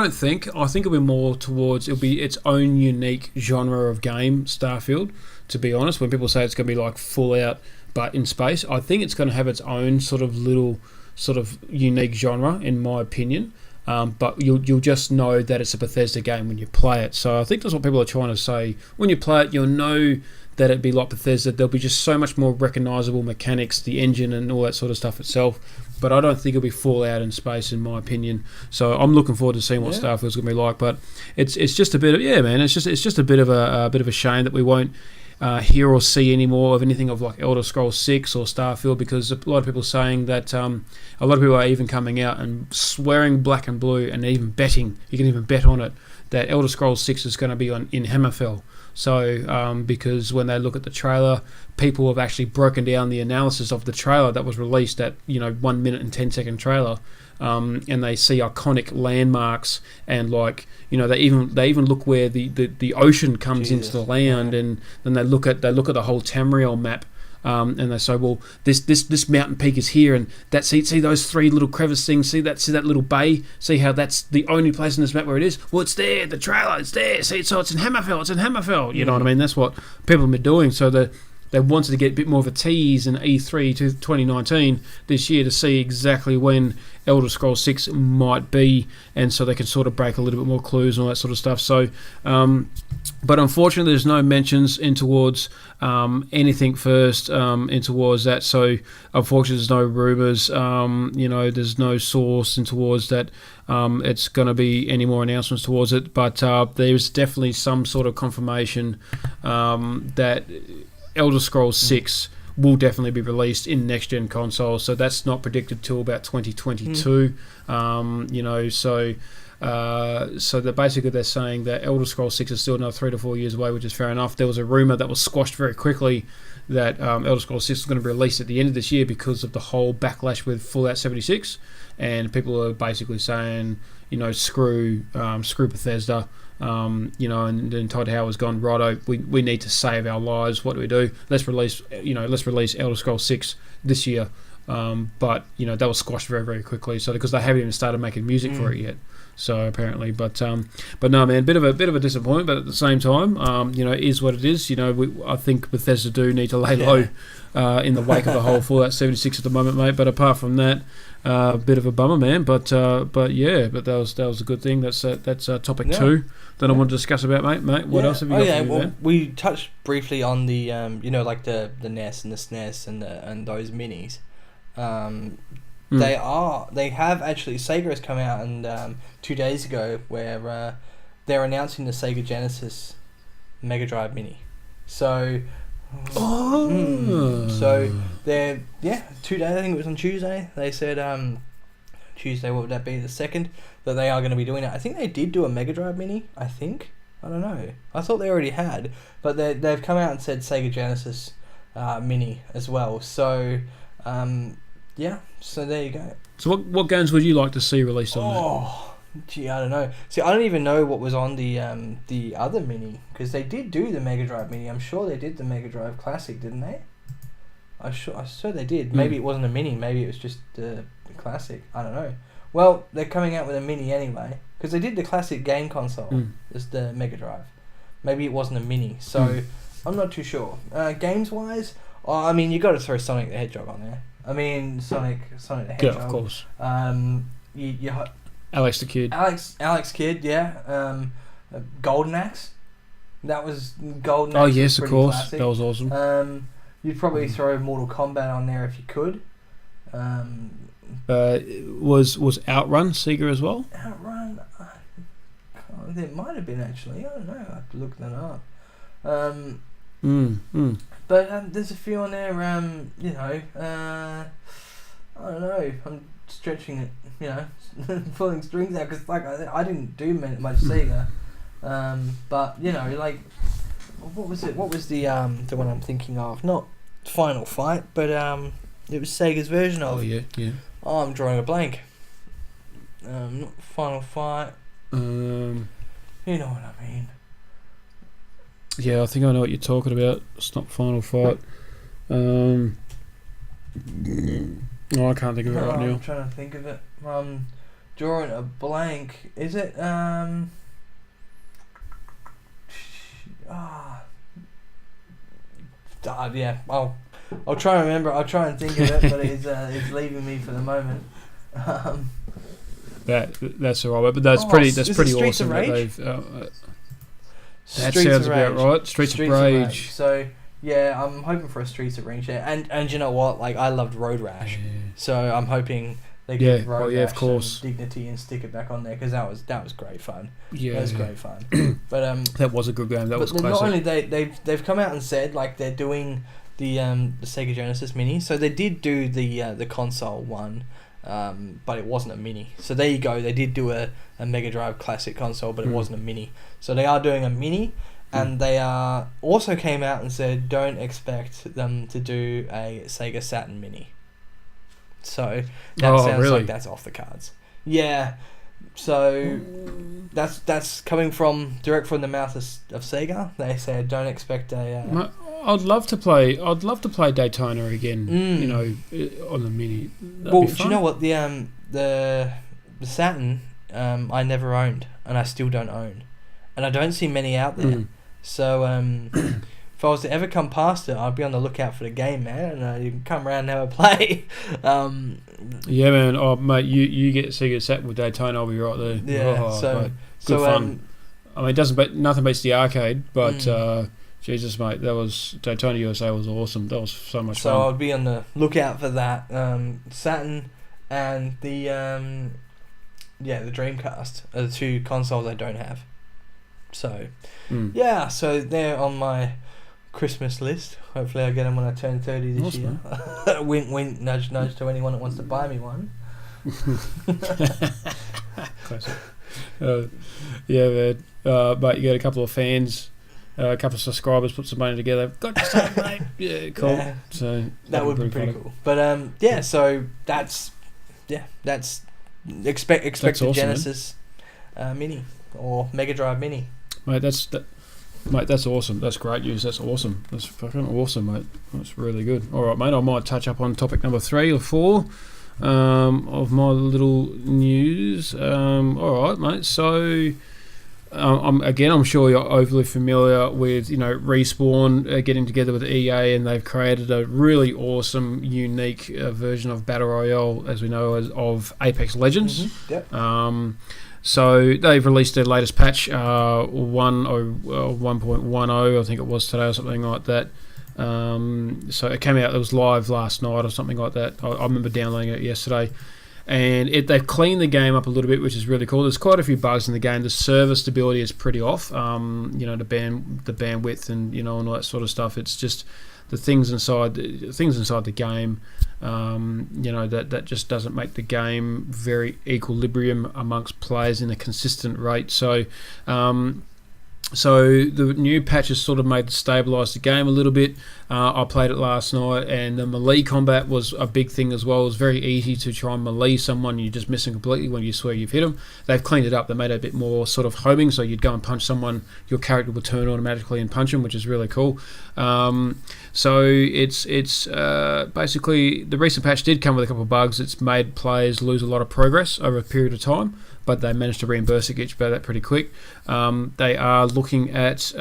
think it'll be more towards, it'll be its own unique genre of game, Starfield, to be honest. When people say it's going to be like Fallout but in space, I think it's going to have its own sort of little sort of unique genre, in my opinion. But you'll just know that it's a Bethesda game when you play it. So I think that's what people are trying to say. When you play it, you'll know that it'd be like Bethesda. There'll be just so much more recognisable mechanics, the engine and all that sort of stuff itself. But I don't think it'll be Fallout in space, in my opinion. So I'm looking forward to seeing what Starfield's going to be like. But it's just a bit of It's just a bit of a shame that we won't hear or see any more of anything of like Elder Scrolls 6 or Starfield, because a lot of people are saying that a lot of people are even coming out and swearing black and blue and even betting, you can even bet on it, that Elder Scrolls 6 is going to be in Hammerfell. So because when they look at the trailer, people have actually broken down the analysis of the trailer that was released, at 1 minute and 10-second trailer, and they see iconic landmarks, and they even look where the ocean comes into the land, and then they look at the whole Tamriel map, and they say, well, this mountain peak is here, and see those three little crevice things, see that little bay, see how that's the only place in this map where it is. Well, it's there, the trailer, it's there. See, so it's in Hammerfell. You know what I mean? That's what people have been doing. So they wanted to get a bit more of a tease in E3 to 2019 this year to see exactly when Elder Scrolls 6 might be, and so they can sort of break a little bit more clues and all that sort of stuff. So, but unfortunately, there's no mentions in towards anything first in towards that. So, unfortunately, there's no rumours. There's no source in towards that. It's going to be any more announcements towards it, but there's definitely some sort of confirmation that Elder Scrolls 6 will definitely be released in next-gen consoles, so that's not predicted till about 2022. So that basically they're saying that Elder Scrolls 6 is still another 3 to 4 years away, which is fair enough. There was a rumour that was squashed very quickly that Elder Scrolls 6 is going to be released at the end of this year because of the whole backlash with Fallout 76, and people are basically saying, screw Bethesda. And then Todd Howard's gone, righto, we need to save our lives. What do? Let's release Elder Scrolls 6 this year. But that was squashed very, very quickly. So because they haven't even started making music for it yet. So apparently, but no, man, bit of a disappointment. But at the same time, it is what it is. I think Bethesda do need to lay low in the wake of the whole Fallout 76 at the moment, mate. But apart from that, bit of a bummer, man. But that was a good thing. That's topic 2 that I want to discuss about, mate. What else have you got for me, man? We touched briefly on the like the NES and the SNES and those minis. They have actually, Sega has come out and 2 days ago where they're announcing the Sega Genesis Mega Drive Mini. So so they're 2 days, I think it was on Tuesday, they said Tuesday, what would that be, the 2nd, that they are going to be doing it. I think they did do a Mega Drive Mini, I don't know, I thought they already had, but they've come out and said Sega Genesis Mini as well. So so there you go. So what games would you like to see released on that? Gee, I don't know. See, I don't even know what was on the other Mini, because they did do the Mega Drive Mini. I'm sure they did the Mega Drive Classic, didn't they? I'm sure they did. Maybe it wasn't a Mini. Maybe it was just the Classic. I don't know. Well, they're coming out with a Mini anyway, because they did the Classic game console. It's the Mega Drive. Maybe it wasn't a Mini. So I'm not too sure. Games wise, I mean, you got to throw Sonic the Hedgehog on there. I mean, Sonic the Hedgehog. Yeah, of course. Alex the Kid. Alex Kidd, yeah. Golden Axe. That was Golden Axe. Oh yes, of course. Classic. That was awesome. You'd probably throw Mortal Kombat on there if you could. Was Outrun Sega as well? Outrun. There might have been actually. I don't know. I have to look that up. But there's a few on there. I don't know. I'm stretching it. Pulling strings out, because I didn't do much Sega. But like, what was it? What was the one I'm thinking of? Not Final Fight, but it was Sega's version of. Oh yeah. Oh, I'm drawing a blank. Not Final Fight. You know what I mean. Yeah, I think I know what you're talking about. It's not Final Fight. I can't think of it right now. I'm trying to think of it. Drawing a blank. Is it? Yeah, I'll try and remember. I'll try and think of it, but it's leaving me for the moment. That's alright, but that's pretty Streets awesome. Of Rage? That sounds about right. Streets of Rage. So yeah, I'm hoping for a Streets of Rage. Yeah, and you know what? Like, I loved Road Rash, so I'm hoping they give Road Rash of course. some dignity and stick it back on there, because that was great fun. Yeah, that was great fun. But that was a good game. That was classic. Not only they've come out and said like they're doing the Sega Genesis Mini, so they did do the console one. But it wasn't a Mini. So there you go. They did do a Mega Drive Classic console, but it wasn't a Mini. So they are doing a Mini, and they also came out and said don't expect them to do a Sega Saturn Mini. So that sounds like that's off the cards. Yeah. So that's coming direct from the mouth of Sega. They said don't expect a. I'd love to play Daytona again. On the Mini. Do you know what the Saturn I never owned, and I still don't own, and I don't see many out there. So if I was to ever come past it, I'd be on the lookout for the game, man, and you can come around and have a play. Yeah, man. Oh, mate, you get Sega Saturn with Daytona, I'll be right there. Yeah. Good fun. I mean, nothing beats the arcade, but. Jesus, mate, that was Daytona USA was awesome. That was so much fun. So I'll be on the lookout for that. Saturn and the Dreamcast are the two consoles I don't have. So so they're on my Christmas list. Hopefully I get them when I turn 30 this year. Wink, wink, nudge, nudge to anyone that wants to buy me one. Classic. Yeah, man. But you got a couple of fans. A couple of subscribers put some money together. Got your stuff, mate. Yeah, cool. Yeah, so that would be pretty cool. But so that's expect awesome, a Genesis Mini or Mega Drive Mini. Mate, that's awesome. That's great news. That's awesome. That's fucking awesome, mate. That's really good. All right, mate. I might touch up on topic number 3 or 4. of my little news. All right, mate. So, I'm sure you're overly familiar with Respawn getting together with EA, and they've created a really awesome, unique version of Battle Royale, as we know, of Apex Legends. Yep. So they've released their latest patch, 1.10, I think it was today or something like that. So it came out, it was live last night or something like that. I remember downloading it yesterday. And they've cleaned the game up a little bit, which is really cool. There's quite a few bugs in the game. The server stability is pretty off. The bandwidth and all that sort of stuff. It's just the things inside the game. That just doesn't make the game very equilibrium amongst players in a consistent rate. So the new patch has sort of made stabilise the game a little bit. I played it last night, and the melee combat was a big thing as well. It was very easy to try and melee someone. You just miss them completely when you swear you've hit them. They've cleaned it up. They made it a bit more sort of homing, so you'd go and punch someone, your character would turn automatically and punch them, which is really cool. So it's basically, the recent patch did come with a couple of bugs. It's made players lose a lot of progress over a period of time, but they managed to reimburse it, get you about that pretty quick. They are looking at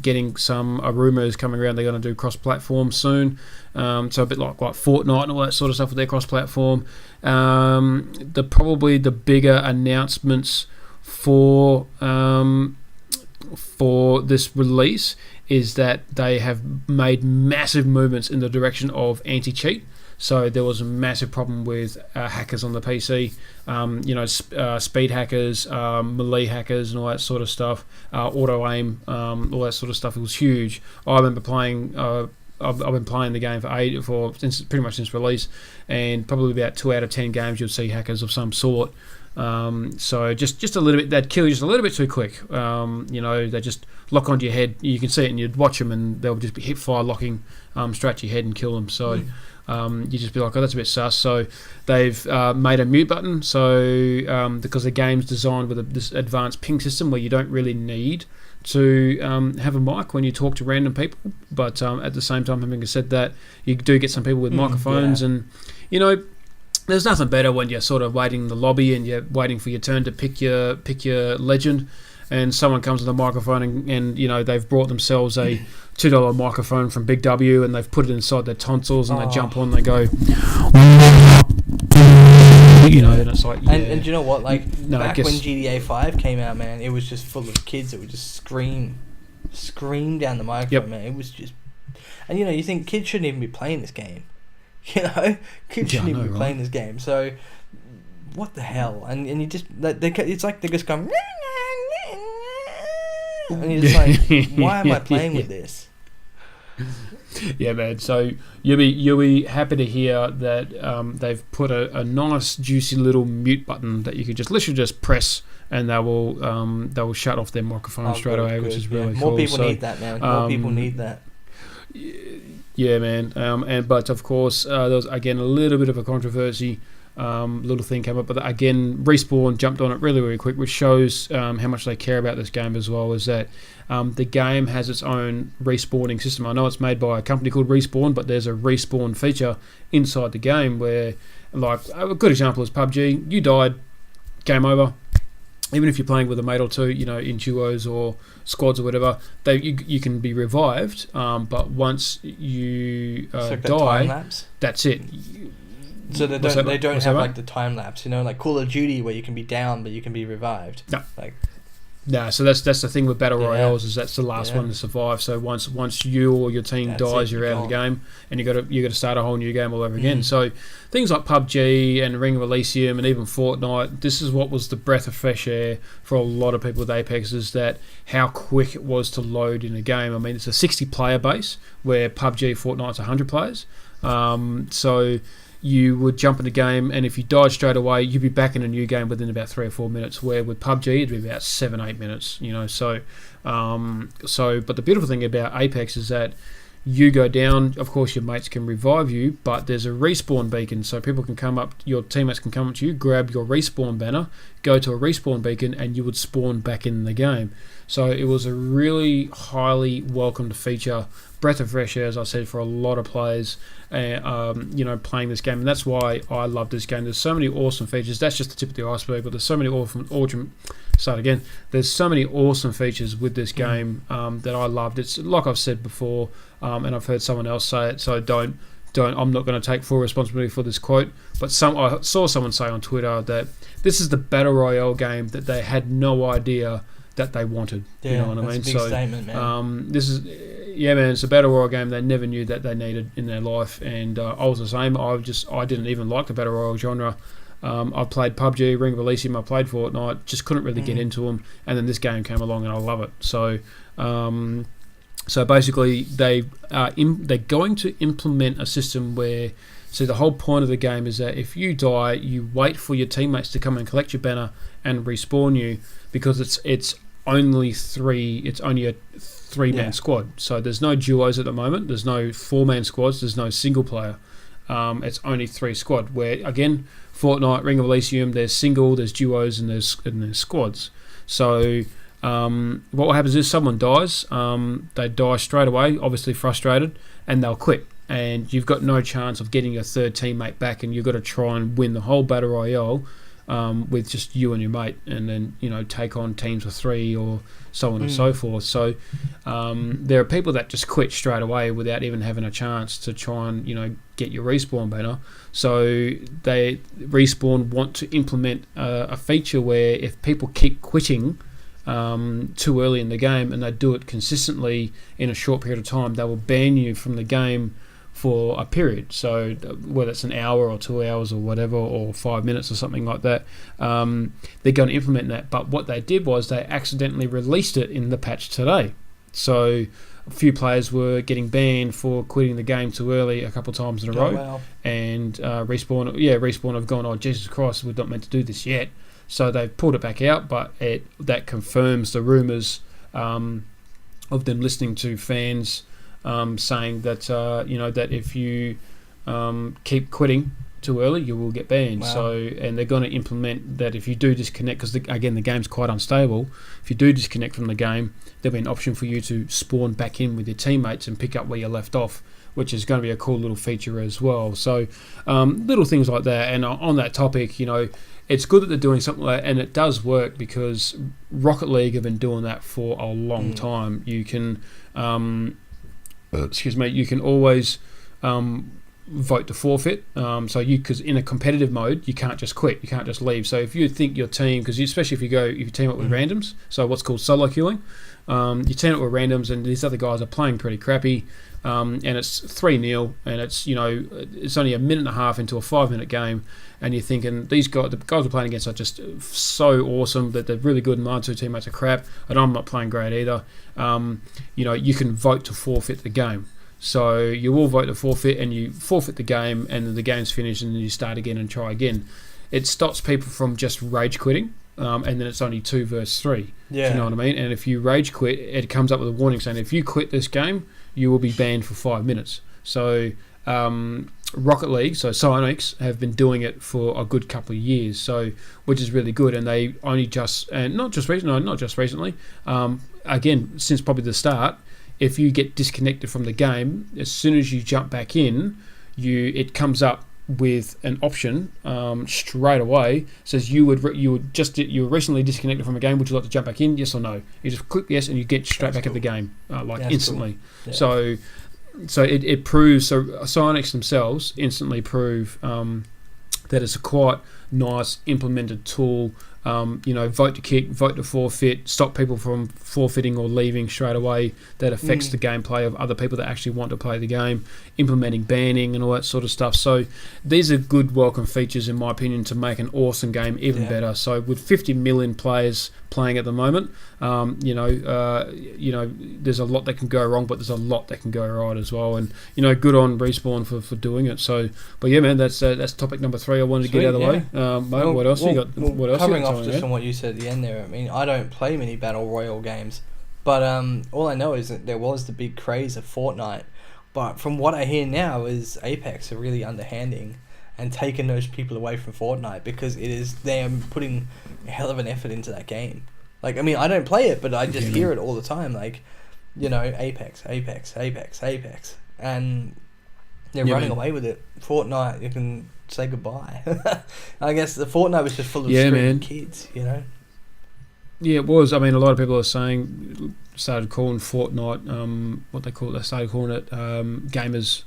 getting some rumours coming around. They're going to do cross-platform soon, so a bit like Fortnite and all that sort of stuff with their cross-platform. Probably the bigger announcements for this release is that they have made massive movements in the direction of anti-cheat. So there was a massive problem with hackers on the PC, speed hackers, melee hackers, and all that sort of stuff. Auto aim, all that sort of stuff. It was huge. I remember playing. I've been playing the game pretty much since release, and probably about 2 out of 10 games you'll see hackers of some sort. So just a little bit, they'd kill you just a little bit too quick. They just lock onto your head. You can see it, and you'd watch them, and they'll just be hip fire locking straight to your head and kill them. So. You just be like, oh, that's a bit sus. So they've made a mute button. So because the game's designed with this advanced ping system where you don't really need to have a mic when you talk to random people, but at the same time, having said that, you do get some people with microphones, and there's nothing better when you're sort of waiting in the lobby and you're waiting for your turn to pick your legend, and someone comes with a microphone and they've brought themselves a $2 microphone from Big W, and they've put it inside their tonsils, and they jump on, they go, and it's like, yeah. And do you know what? Back when GTA 5 came out, man, it was just full of kids that would just scream down the microphone, man. It was just, and you think kids shouldn't even be playing this game, kids shouldn't even be playing this game. So what the hell? And you just it's like they're just going. And you're just like, why am I playing with this? Yeah, man. So you'll be happy to hear that they've put a nice juicy little mute button that you can literally just press, and they will shut off their microphone straight away, which is really cool. More people need that, man. More people need that. Yeah, man. But of course, there was again a little bit of a controversy. Little thing came up, but again, Respawn jumped on it really, really quick, which shows how much they care about this game as well. Is that the game has its own respawning system. I know it's made by a company called Respawn, but there's a respawn feature inside the game where, like, a good example is PUBG. You died, game over. Even if you're playing with a mate or two, in duos or squads or whatever, you can be revived. But once you die, that's it. So they don't have like the time lapse, like Call of Duty where you can be down but you can be revived. No, so that's the thing with battle royales, is that's the last one to survive. So once you or your team dies, you're out of the game, and you got to start a whole new game all over again. So things like PUBG and Ring of Elysium and even Fortnite, this is what was the breath of fresh air for a lot of people with Apex, is that how quick it was to load in a game. I mean, it's a 60 player base where PUBG, Fortnite's 100 players. So you would jump in the game, and if you died straight away, you'd be back in a new game within about 3 or 4 minutes, where with PUBG it'd be about 7-8 minutes, so but the beautiful thing about Apex is that you go down, of course your mates can revive you, but there's a respawn beacon, so people can come up, your teammates can come up to you, grab your respawn banner, go to a respawn beacon, and you would spawn back in the game. So it was a really highly welcomed feature, breath of fresh air, as I said, for a lot of players, playing this game. And that's why I love this game. There's so many awesome features. That's just the tip of the iceberg, but there's so many There's so many awesome features with this game that I loved. It's like I've said before, and I've heard someone else say it, so don't. I'm not going to take full responsibility for this quote, but I saw someone say on Twitter that this is the battle royale game that they had no idea that they wanted. Yeah, you know what I mean? That's a big statement, man. It's a battle royale game they never knew that they needed in their life, and I was the same. I didn't even like the battle royale genre. I played PUBG, Ring of Elysium, I played Fortnite, just couldn't really get into them, and then this game came along and I love it. So basically, they're going to implement a system where, so the whole point of the game is that if you die, you wait for your teammates to come and collect your banner and respawn you, because it's only a 3-man squad. So there's no duos at the moment. There's no 4-man squads. There's no single player. It's only 3 squad. Where again, Fortnite, Ring of Elysium, there's single, there's duos, and there's squads. So what happens is someone dies, they die straight away, obviously frustrated, and they'll quit. And you've got no chance of getting your third teammate back, and you've got to try and win the whole battle royale with just you and your mate, and then take on teams of 3 or so on and so forth. So there are people that just quit straight away without even having a chance to try and get your respawn banner. So Respawn want to implement a feature where if people keep quitting too early in the game, and they do it consistently in a short period of time, they will ban you from the game for a period. So whether it's an hour or 2 hours or whatever, or 5 minutes or something like that, they're going to implement that. But what they did was they accidentally released it in the patch today. So a few players were getting banned for quitting the game too early a couple of times in a row. Wow. And Respawn have gone, oh Jesus Christ, we're not meant to do this yet. So they've pulled it back out, but that confirms the rumours of them listening to fans saying that that if you keep quitting too early, you will get banned. Wow. So, and they're going to implement that if you do disconnect, because again the game's quite unstable. If you do disconnect from the game, there'll be an option for you to spawn back in with your teammates and pick up where you left off, which is going to be a cool little feature as well. So little things like that. And on that topic, it's good that they're doing something like that, and it does work, because Rocket League have been doing that for a long time. You can you can always vote to forfeit. Because in a competitive mode, you can't just quit, you can't just leave. So if you think your team, because especially if you team up with randoms, so what's called solo queuing, you team up with randoms, and these other guys are playing pretty crappy, and it's 3-0, and it's it's only a minute and a half into a 5-minute game, and you're thinking the guys we're playing against are just so awesome that they're really good, and my 2 teammates are crap, and I'm not playing great either. You can vote to forfeit the game. So you will vote to forfeit, and you forfeit the game, and then the game's finished, and then you start again and try again. It stops people from just rage quitting, and then it's only 2 versus 3. Yeah. You know what I mean? And if you rage quit, it comes up with a warning saying if you quit this game, you will be banned for 5 minutes. So Rocket League, so Psyonix, have been doing it for a good couple of years, so which is really good. And they only not just recently, again since probably the start. If you get disconnected from the game, as soon as you jump back in, it comes up with an option straight away. Says you were recently disconnected from a game. Would you like to jump back in? Yes or no? You just click yes, and you get straight back at the game instantly. Cool. Yeah. So it proves. So Psyonix themselves instantly prove that it's a quite nice implemented tool. Vote to kick, vote to forfeit, stop people from forfeiting or leaving straight away. That affects the gameplay of other people that actually want to play the game, implementing banning and all that sort of stuff. So these are good welcome features, in my opinion, to make an awesome game even better. So with 50 million players playing at the moment, there's a lot that can go wrong, but there's a lot that can go right as well. And good on Respawn for doing it. So, but yeah, man, that's topic number 3 I wanted to get out of the way. Mate, what else you got? What else covering you got? Off just on what you said at the end there, I mean, I don't play many battle royale games, but all I know is that there was the big craze of Fortnite. But from what I hear now is Apex are really underhanding and taking those people away from Fortnite, because they are putting a hell of an effort into that game. Like, I mean, I don't play it, but I just hear it all the time. Like, you know, Apex, and they're running away with it. Fortnite, you can say goodbye. I guess the Fortnite was just full of screaming kids, you know. Yeah, it was. I mean, a lot of people are started calling Fortnite, what they call it, they started calling it gamers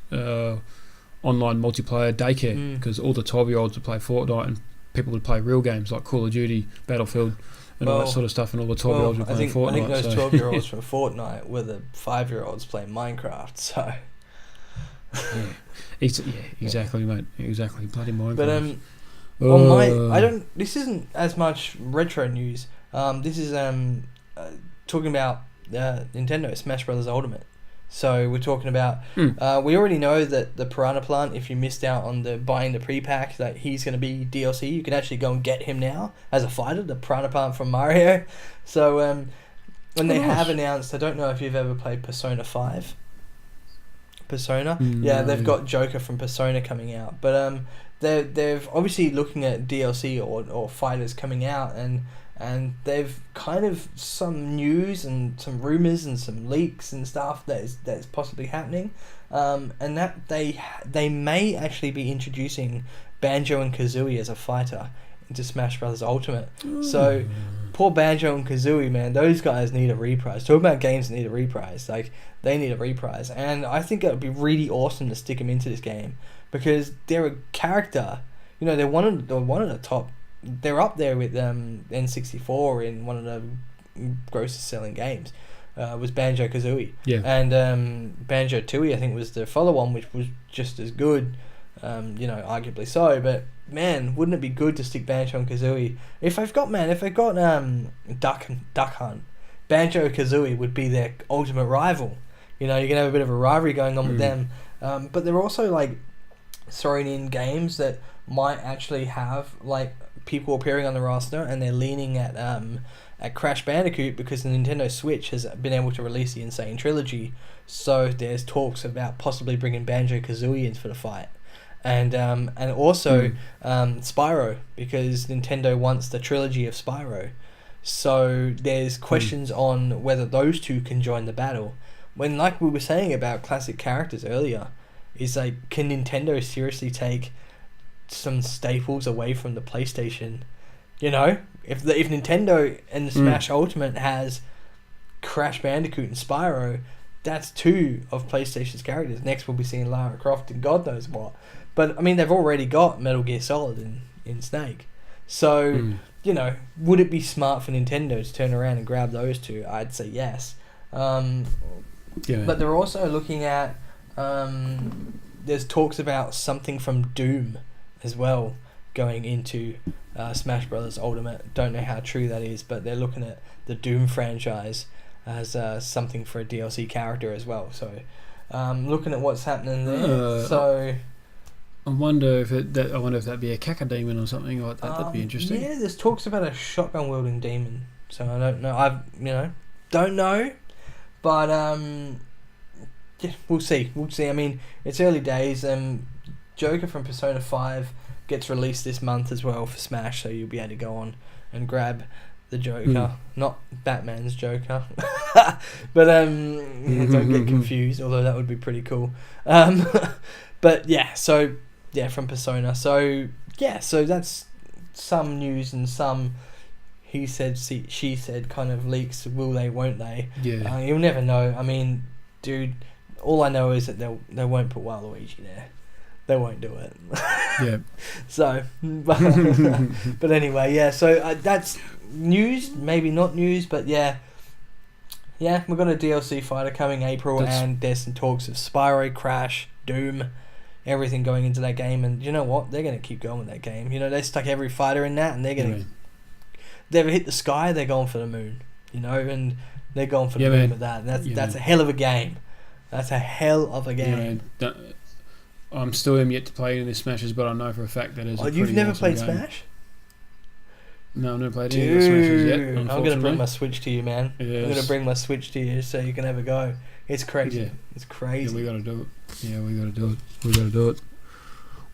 online multiplayer daycare, because all the 12-year-olds would play Fortnite and people would play real games like Call of Duty, Battlefield, and all that sort of stuff, and all the 12-year-olds were playing Fortnite. I think those 12-year-olds from Fortnite were the 5-year-olds playing Minecraft, so... Exactly, mate. Exactly, bloody Minecraft. But this isn't as much retro news. This is talking about Nintendo Smash Brothers Ultimate. So we're talking about we already know that the Piranha Plant, if you missed out on buying the pre-pack, that he's going to be DLC. You can actually go and get him now as a fighter, the Piranha Plant from Mario. So and they have announced, I don't know if you've ever played Persona 5. Persona? Yeah, they've got Joker from Persona coming out. But they're obviously looking at DLC or fighters coming out, and they've kind of some news and some rumors and some leaks and stuff that's possibly happening, and that they may actually be introducing Banjo and Kazooie as a fighter into Smash Brothers Ultimate. So poor Banjo and Kazooie, man, those guys need a reprise. Talk about games that need a reprise. Like, they need a reprise, and I think it would be really awesome to stick them into this game, because they're a character. You know, they're one of the top. They're up there with N64 in one of the grossest selling games. Was Banjo Kazooie. Yeah. And Banjo Tooie, I think, was the follow one, which was just as good. You know, arguably so. But man, wouldn't it be good to stick Banjo and Kazooie? If they've got Duck Hunt, Banjo Kazooie would be their ultimate rival. You know, you can have a bit of a rivalry going on with them. But they're also like throwing in games that might actually have like people appearing on the roster, and they're leaning at Crash Bandicoot, because the Nintendo Switch has been able to release the Insane Trilogy. So there's talks about possibly bringing Banjo Kazooie in for the fight, and also Spyro, because Nintendo wants the trilogy of Spyro. So there's questions on whether those two can join the battle. When, like we were saying about classic characters earlier, is like, can Nintendo seriously take some staples away from the PlayStation? You know, if Nintendo and the Smash Ultimate has Crash Bandicoot and Spyro, that's two of PlayStation's characters. Next we'll be seeing Lara Croft and God knows what. But I mean, they've already got Metal Gear Solid in Snake. So you know, would it be smart for Nintendo to turn around and grab those two? I'd say yes. But they're also looking at there's talks about something from Doom as well going into Smash Brothers Ultimate. Don't know how true that is, but they're looking at the Doom franchise as something for a DLC character as well. So looking at what's happening there. So I wonder if that'd be a Cacodemon or something like that. That'd be interesting. Yeah, there's talks about a shotgun wielding demon. So I don't know. Don't know, but yeah, we'll see. I mean, it's early days. Joker from Persona 5 gets released this month as well for Smash, so you'll be able to go on and grab the Joker, not Batman's Joker. But don't get confused, although that would be pretty cool. But yeah, from Persona. So that's some news and some he said, she said kind of leaks. Will they, won't they? Yeah. You'll never know. I mean, dude, all I know is that they won't put Waluigi there. They won't do it. Yeah. So, but anyway, yeah. So that's news, maybe not news, but yeah, we've got a DLC fighter coming April, and there's some talks of Spyro, Crash, Doom, everything going into that game. And you know what? They're going to keep going with that game. You know, they stuck every fighter in that, and they're going to. They've hit the sky, they're going for the moon. You know, and they're going for the moon with that. And that's a hell of a game. That's a hell of a game. Yeah, I'm still yet to play any Smashes, but I know for a fact that is. You've never played game. Smash? No, I've never played any of the Smashes yet. I'm going to bring my Switch to you, man. Yes. I'm going to bring my Switch to you so you can have a go. It's crazy. Yeah. It's crazy. Yeah, we got to do it. We got to do it.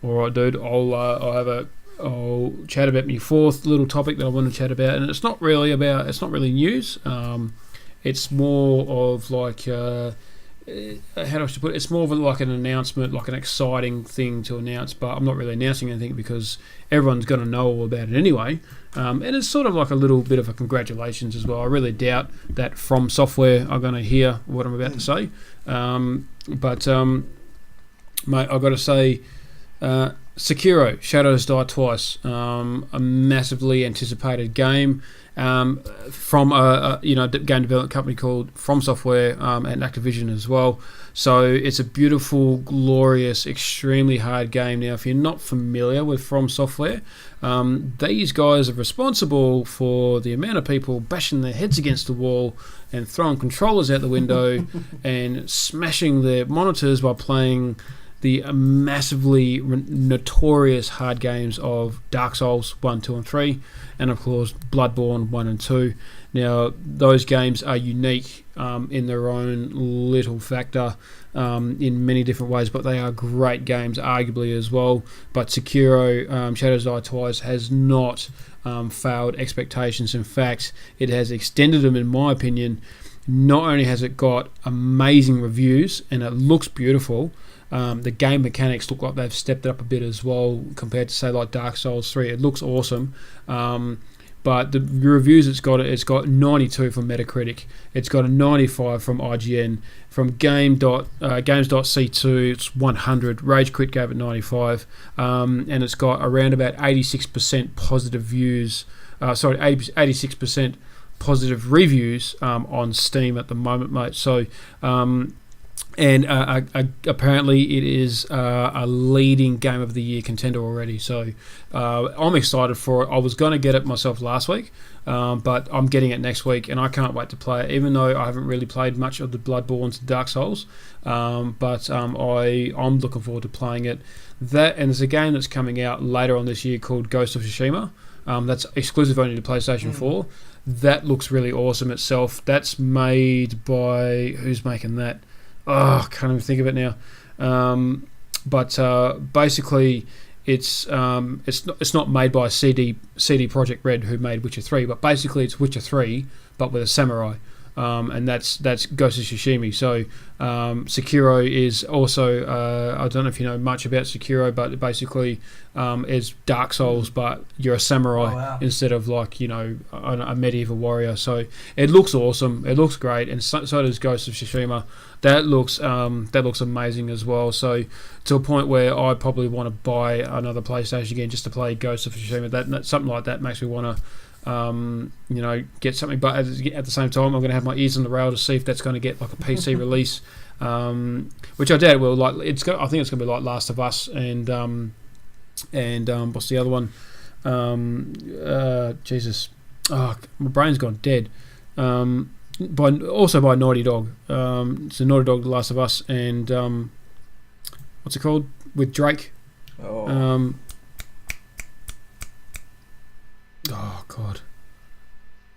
All right, dude. I'll have a I'll chat about my fourth little topic that I want to chat about, and it's not really news. It's more of like how do I put it? It's more of like an announcement, like an exciting thing to announce, but I'm not really announcing anything because everyone's going to know all about it anyway. And it's sort of like a little bit of a congratulations as well. I really doubt that From Software are going to hear what I'm about to say. But mate, I've got to say, Sekiro: Shadows Die Twice, a massively anticipated game from a game development company called From Software and Activision as well. So it's a beautiful, glorious, extremely hard game. Now, if you're not familiar with From Software, these guys are responsible for the amount of people bashing their heads against the wall and throwing controllers out the window and smashing their monitors while playing the massively notorious hard games of Dark Souls 1, 2 and 3, and of course Bloodborne 1 and 2. Now, those games are unique in their own little factor in many different ways, but they are great games arguably as well. But Sekiro: Shadows Die Twice has not failed expectations. In fact, it has extended them, in my opinion. Not only has it got amazing reviews and it looks beautiful, the game mechanics look like they've stepped it up a bit as well compared to, say, like Dark Souls 3. It looks awesome. But the reviews it's got 92 from Metacritic. It's got a 95 from IGN. From Games.c2, it's 100. Rage Quit gave it 95. And it's got around about 86% positive views. 86% positive reviews on Steam at the moment, mate. So... apparently it is a leading Game of the Year contender already. So I'm excited for it. I was going to get it myself last week, but I'm getting it next week, and I can't wait to play it, even though I haven't really played much of the Bloodborne and Dark Souls. I'm looking forward to playing it. And there's a game that's coming out later on this year called Ghost of Tsushima. That's exclusive only to PlayStation 4. That looks really awesome itself. That's made by... Who's making that? Oh, I can't even think of it now. Basically, it's not made by CD Projekt Red, who made Witcher 3, but basically it's Witcher 3 but with a samurai. And that's Ghost of Tsushima. So Sekiro is also I don't know if you know much about Sekiro, but it basically is Dark Souls, but you're a samurai instead of like a medieval warrior. So it looks awesome. It looks great, and so does Ghost of Tsushima. That looks amazing as well. So to a point where I probably want to buy another PlayStation again just to play Ghost of Tsushima. That something like that makes me want to. Get something, but at the same time, I'm going to have my ears on the rail to see if that's going to get like a PC release, which I doubt it will. Like I think it's going to be like Last of Us and what's the other one? Jesus, my brain's gone dead. By Naughty Dog. It's a Naughty Dog, The Last of Us, and what's it called with Drake? Oh God!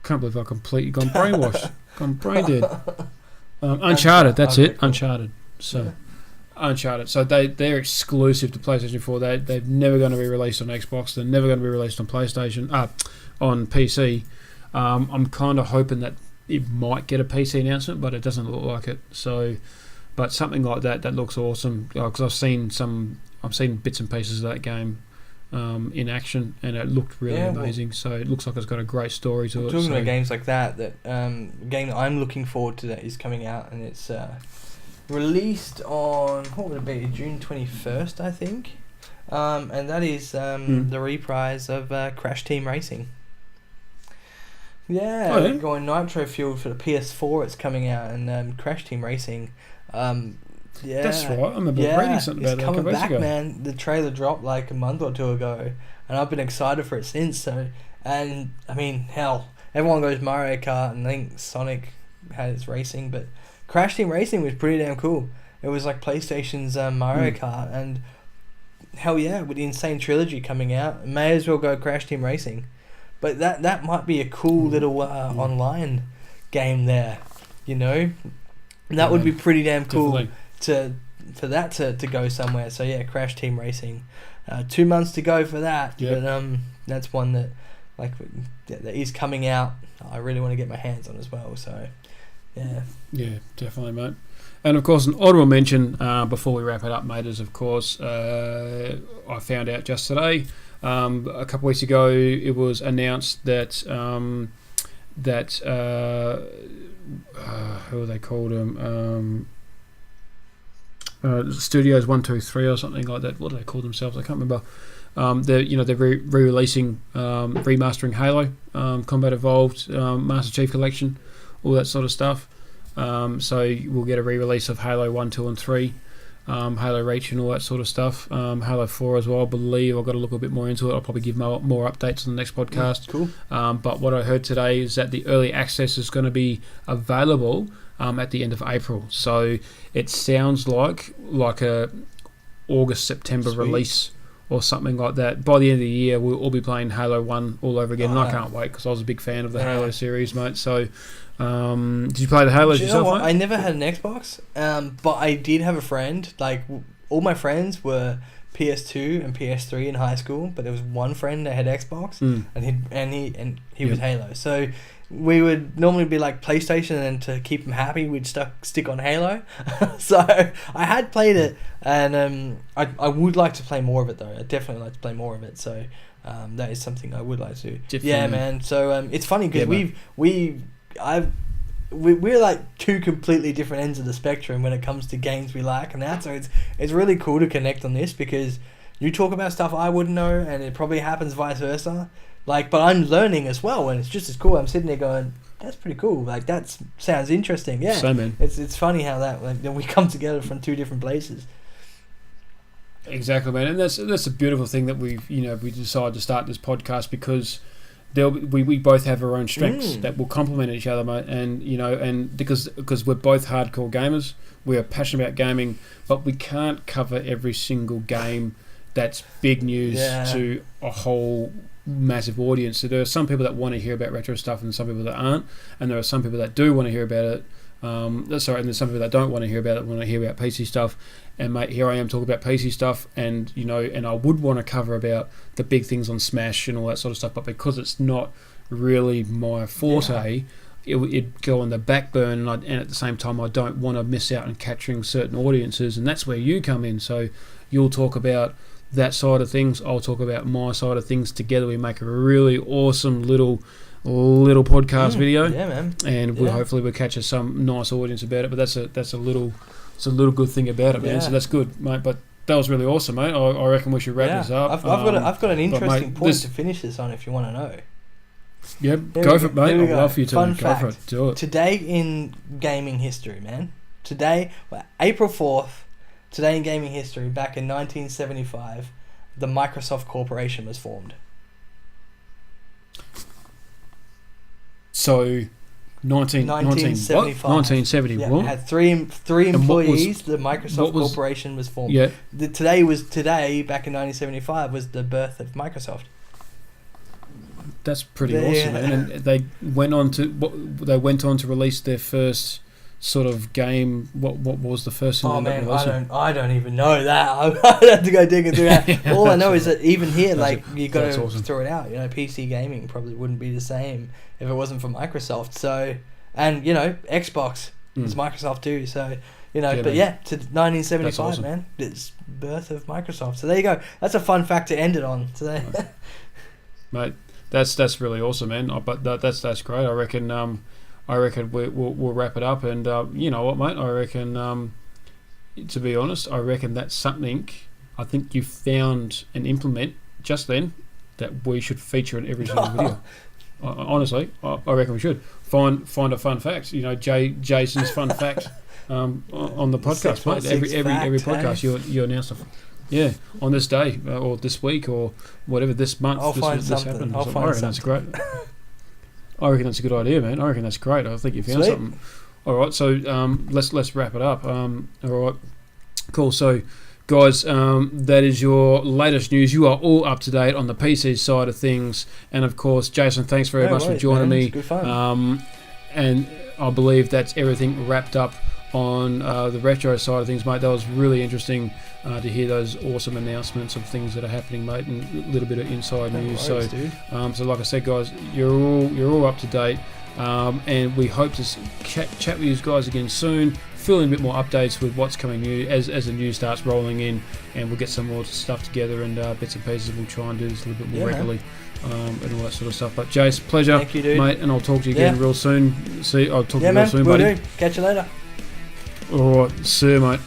Can't believe I've completely gone brainwashed, gone brain dead. Uncharted, that's it. Uncharted. So, Uncharted. So they're exclusive to PlayStation 4. They're never going to be released on Xbox. They're never going to be released on PlayStation. On PC. I'm kind of hoping that it might get a PC announcement, but it doesn't look like it. So, but something like that looks awesome because I've seen bits and pieces of that game. In action, and it looked really amazing. So it looks like it's got a great story to it. Talking about games like that game that I'm looking forward to that is coming out, and it's released on what would it be, June 21st, I think, and that is the reprise of Crash Team Racing. Going nitro fueled for the PS4. It's coming out, and Crash Team Racing. That's right. I remember reading something about that. It's coming back, man. The trailer dropped like a month or two ago, and I've been excited for it since. So, and I mean, hell, everyone goes Mario Kart, and I think Sonic has racing, but Crash Team Racing was pretty damn cool. It was like PlayStation's Mario Kart, and hell yeah, with the Insane Trilogy coming out, may as well go Crash Team Racing. But that might be a cool little online game there, That would be pretty damn cool. Definitely. To for that to go somewhere. So yeah, Crash Team Racing, 2 months to go for that. Yep. But that's one that that is coming out. I really want to get my hands on as well. So yeah, definitely, mate. And of course, an honourable mention before we wrap it up, mate, is of course I found out just today. A couple of weeks ago, it was announced that who are they called? Studios 123 or something like that. What do they call themselves? I can't remember. They're re-releasing, remastering Halo, Combat Evolved, Master Chief Collection, all that sort of stuff. So we'll get a re-release of Halo 1, 2 and 3, Halo Reach and all that sort of stuff. Halo 4 as well, I believe. I've got to look a bit more into it. I'll probably give more updates on the next podcast. Cool. But what I heard today is that the early access is going to be available at the end of April. So it sounds like a August, September release or something like that. By the end of the year, we'll all be playing Halo 1 all over again. And I can't wait because I was a big fan of the Halo series, mate. So did you play the Halos yourself, mate? I never had an Xbox, but I did have a friend. Like, all my friends were PS2 and PS3 in high school, but there was one friend that had Xbox, and he was Halo. So we would normally be like PlayStation, and to keep him happy, we'd stick on Halo. So I had played it, and I would like to play more of it though. I definitely like to play more of it. So that is something I would like to do. Definitely. Yeah, man. So it's funny because we're like two completely different ends of the spectrum when it comes to games we like and that. So it's really cool to connect on this because you talk about stuff I wouldn't know, and it probably happens vice versa. Like, but I'm learning as well, and it's just as cool. I'm sitting there going, "That's pretty cool. Like, that sounds interesting." Yeah, so, man. It's funny how that we come together from two different places. Exactly, man, and that's a beautiful thing that we decided to start this podcast because we both have our own strengths that will complement each other, mate. And because we're both hardcore gamers, we are passionate about gaming, but we can't cover every single game that's big news to a whole massive audience. So there are some people that want to hear about retro stuff and some people that aren't, and there are some people that do want to hear about it. And there's some people that don't want to hear about it, want to hear about PC stuff. And mate, here I am talking about PC stuff, and and I would want to cover about the big things on Smash and all that sort of stuff, but because it's not really my forte, it'd go on the back burn, and at the same time I don't want to miss out on capturing certain audiences, and that's where you come in. So you'll talk about that side of things, I'll talk about my side of things. Together we make a really awesome little podcast video. Yeah, man. And hopefully we'll catch some nice audience about it. But that's a little good thing about it, man. So that's good, mate. But that was really awesome, mate. I reckon we should wrap this up. I've got an interesting point to finish this on if you want to know. Yep, go for it, mate. I'd love for you to. Fun go fact. for it. Do it. Today in gaming history, man. Today, April 4th, today in gaming history, back in 1975, the Microsoft Corporation was formed. So, 1975. 1970. Yeah, what? it had three employees. The Microsoft Corporation was formed. Yeah. Today, back in 1975, was the birth of Microsoft. That's pretty awesome, man. And they went on to release their first sort of game. What was the first thing? Oh man, I don't even know that. I'd have to go digging through that. All I know is that even here, you got to throw it out. PC gaming probably wouldn't be the same if it wasn't for Microsoft. So, and Xbox is Microsoft too. So, to 1975, awesome. man, it's birth of Microsoft. So there you go. That's a fun fact to end it on today. Mate, that's really awesome, man. But that's great. I reckon we'll wrap it up, and you know what, mate? I reckon, to be honest, I reckon that's something I think you found and implement just then that we should feature in every single video. Honestly, I reckon we should find a fun fact. Jason's fun fact on the podcast, mate. Every podcast you announce on this day or this week or whatever this month. This happened. I'll find reckon that's great. I reckon that's a good idea, man. I reckon that's great. I think you found something. All right, so let's wrap it up. All right, cool. So, guys, that is your latest news. You are all up to date on the PC side of things, and of course, Jason, thanks very much for joining me. It's good fun. And I believe that's everything wrapped up on the retro side of things, mate. That was really interesting to hear those awesome announcements of things that are happening, mate, and a little bit of inside news. Worries, dude. So like I said, guys, you're all up to date, and we hope to chat with you guys again soon. Fill in a bit more updates with what's coming new as the news starts rolling in, and we'll get some more stuff together and bits and pieces. We'll try and do this a little bit more regularly, and all that sort of stuff. But Jace, pleasure, thank you, dude. mate, and I'll talk to you again real soon. I'll talk to you real soon, will buddy. do. Catch you later. All right, see you, mate.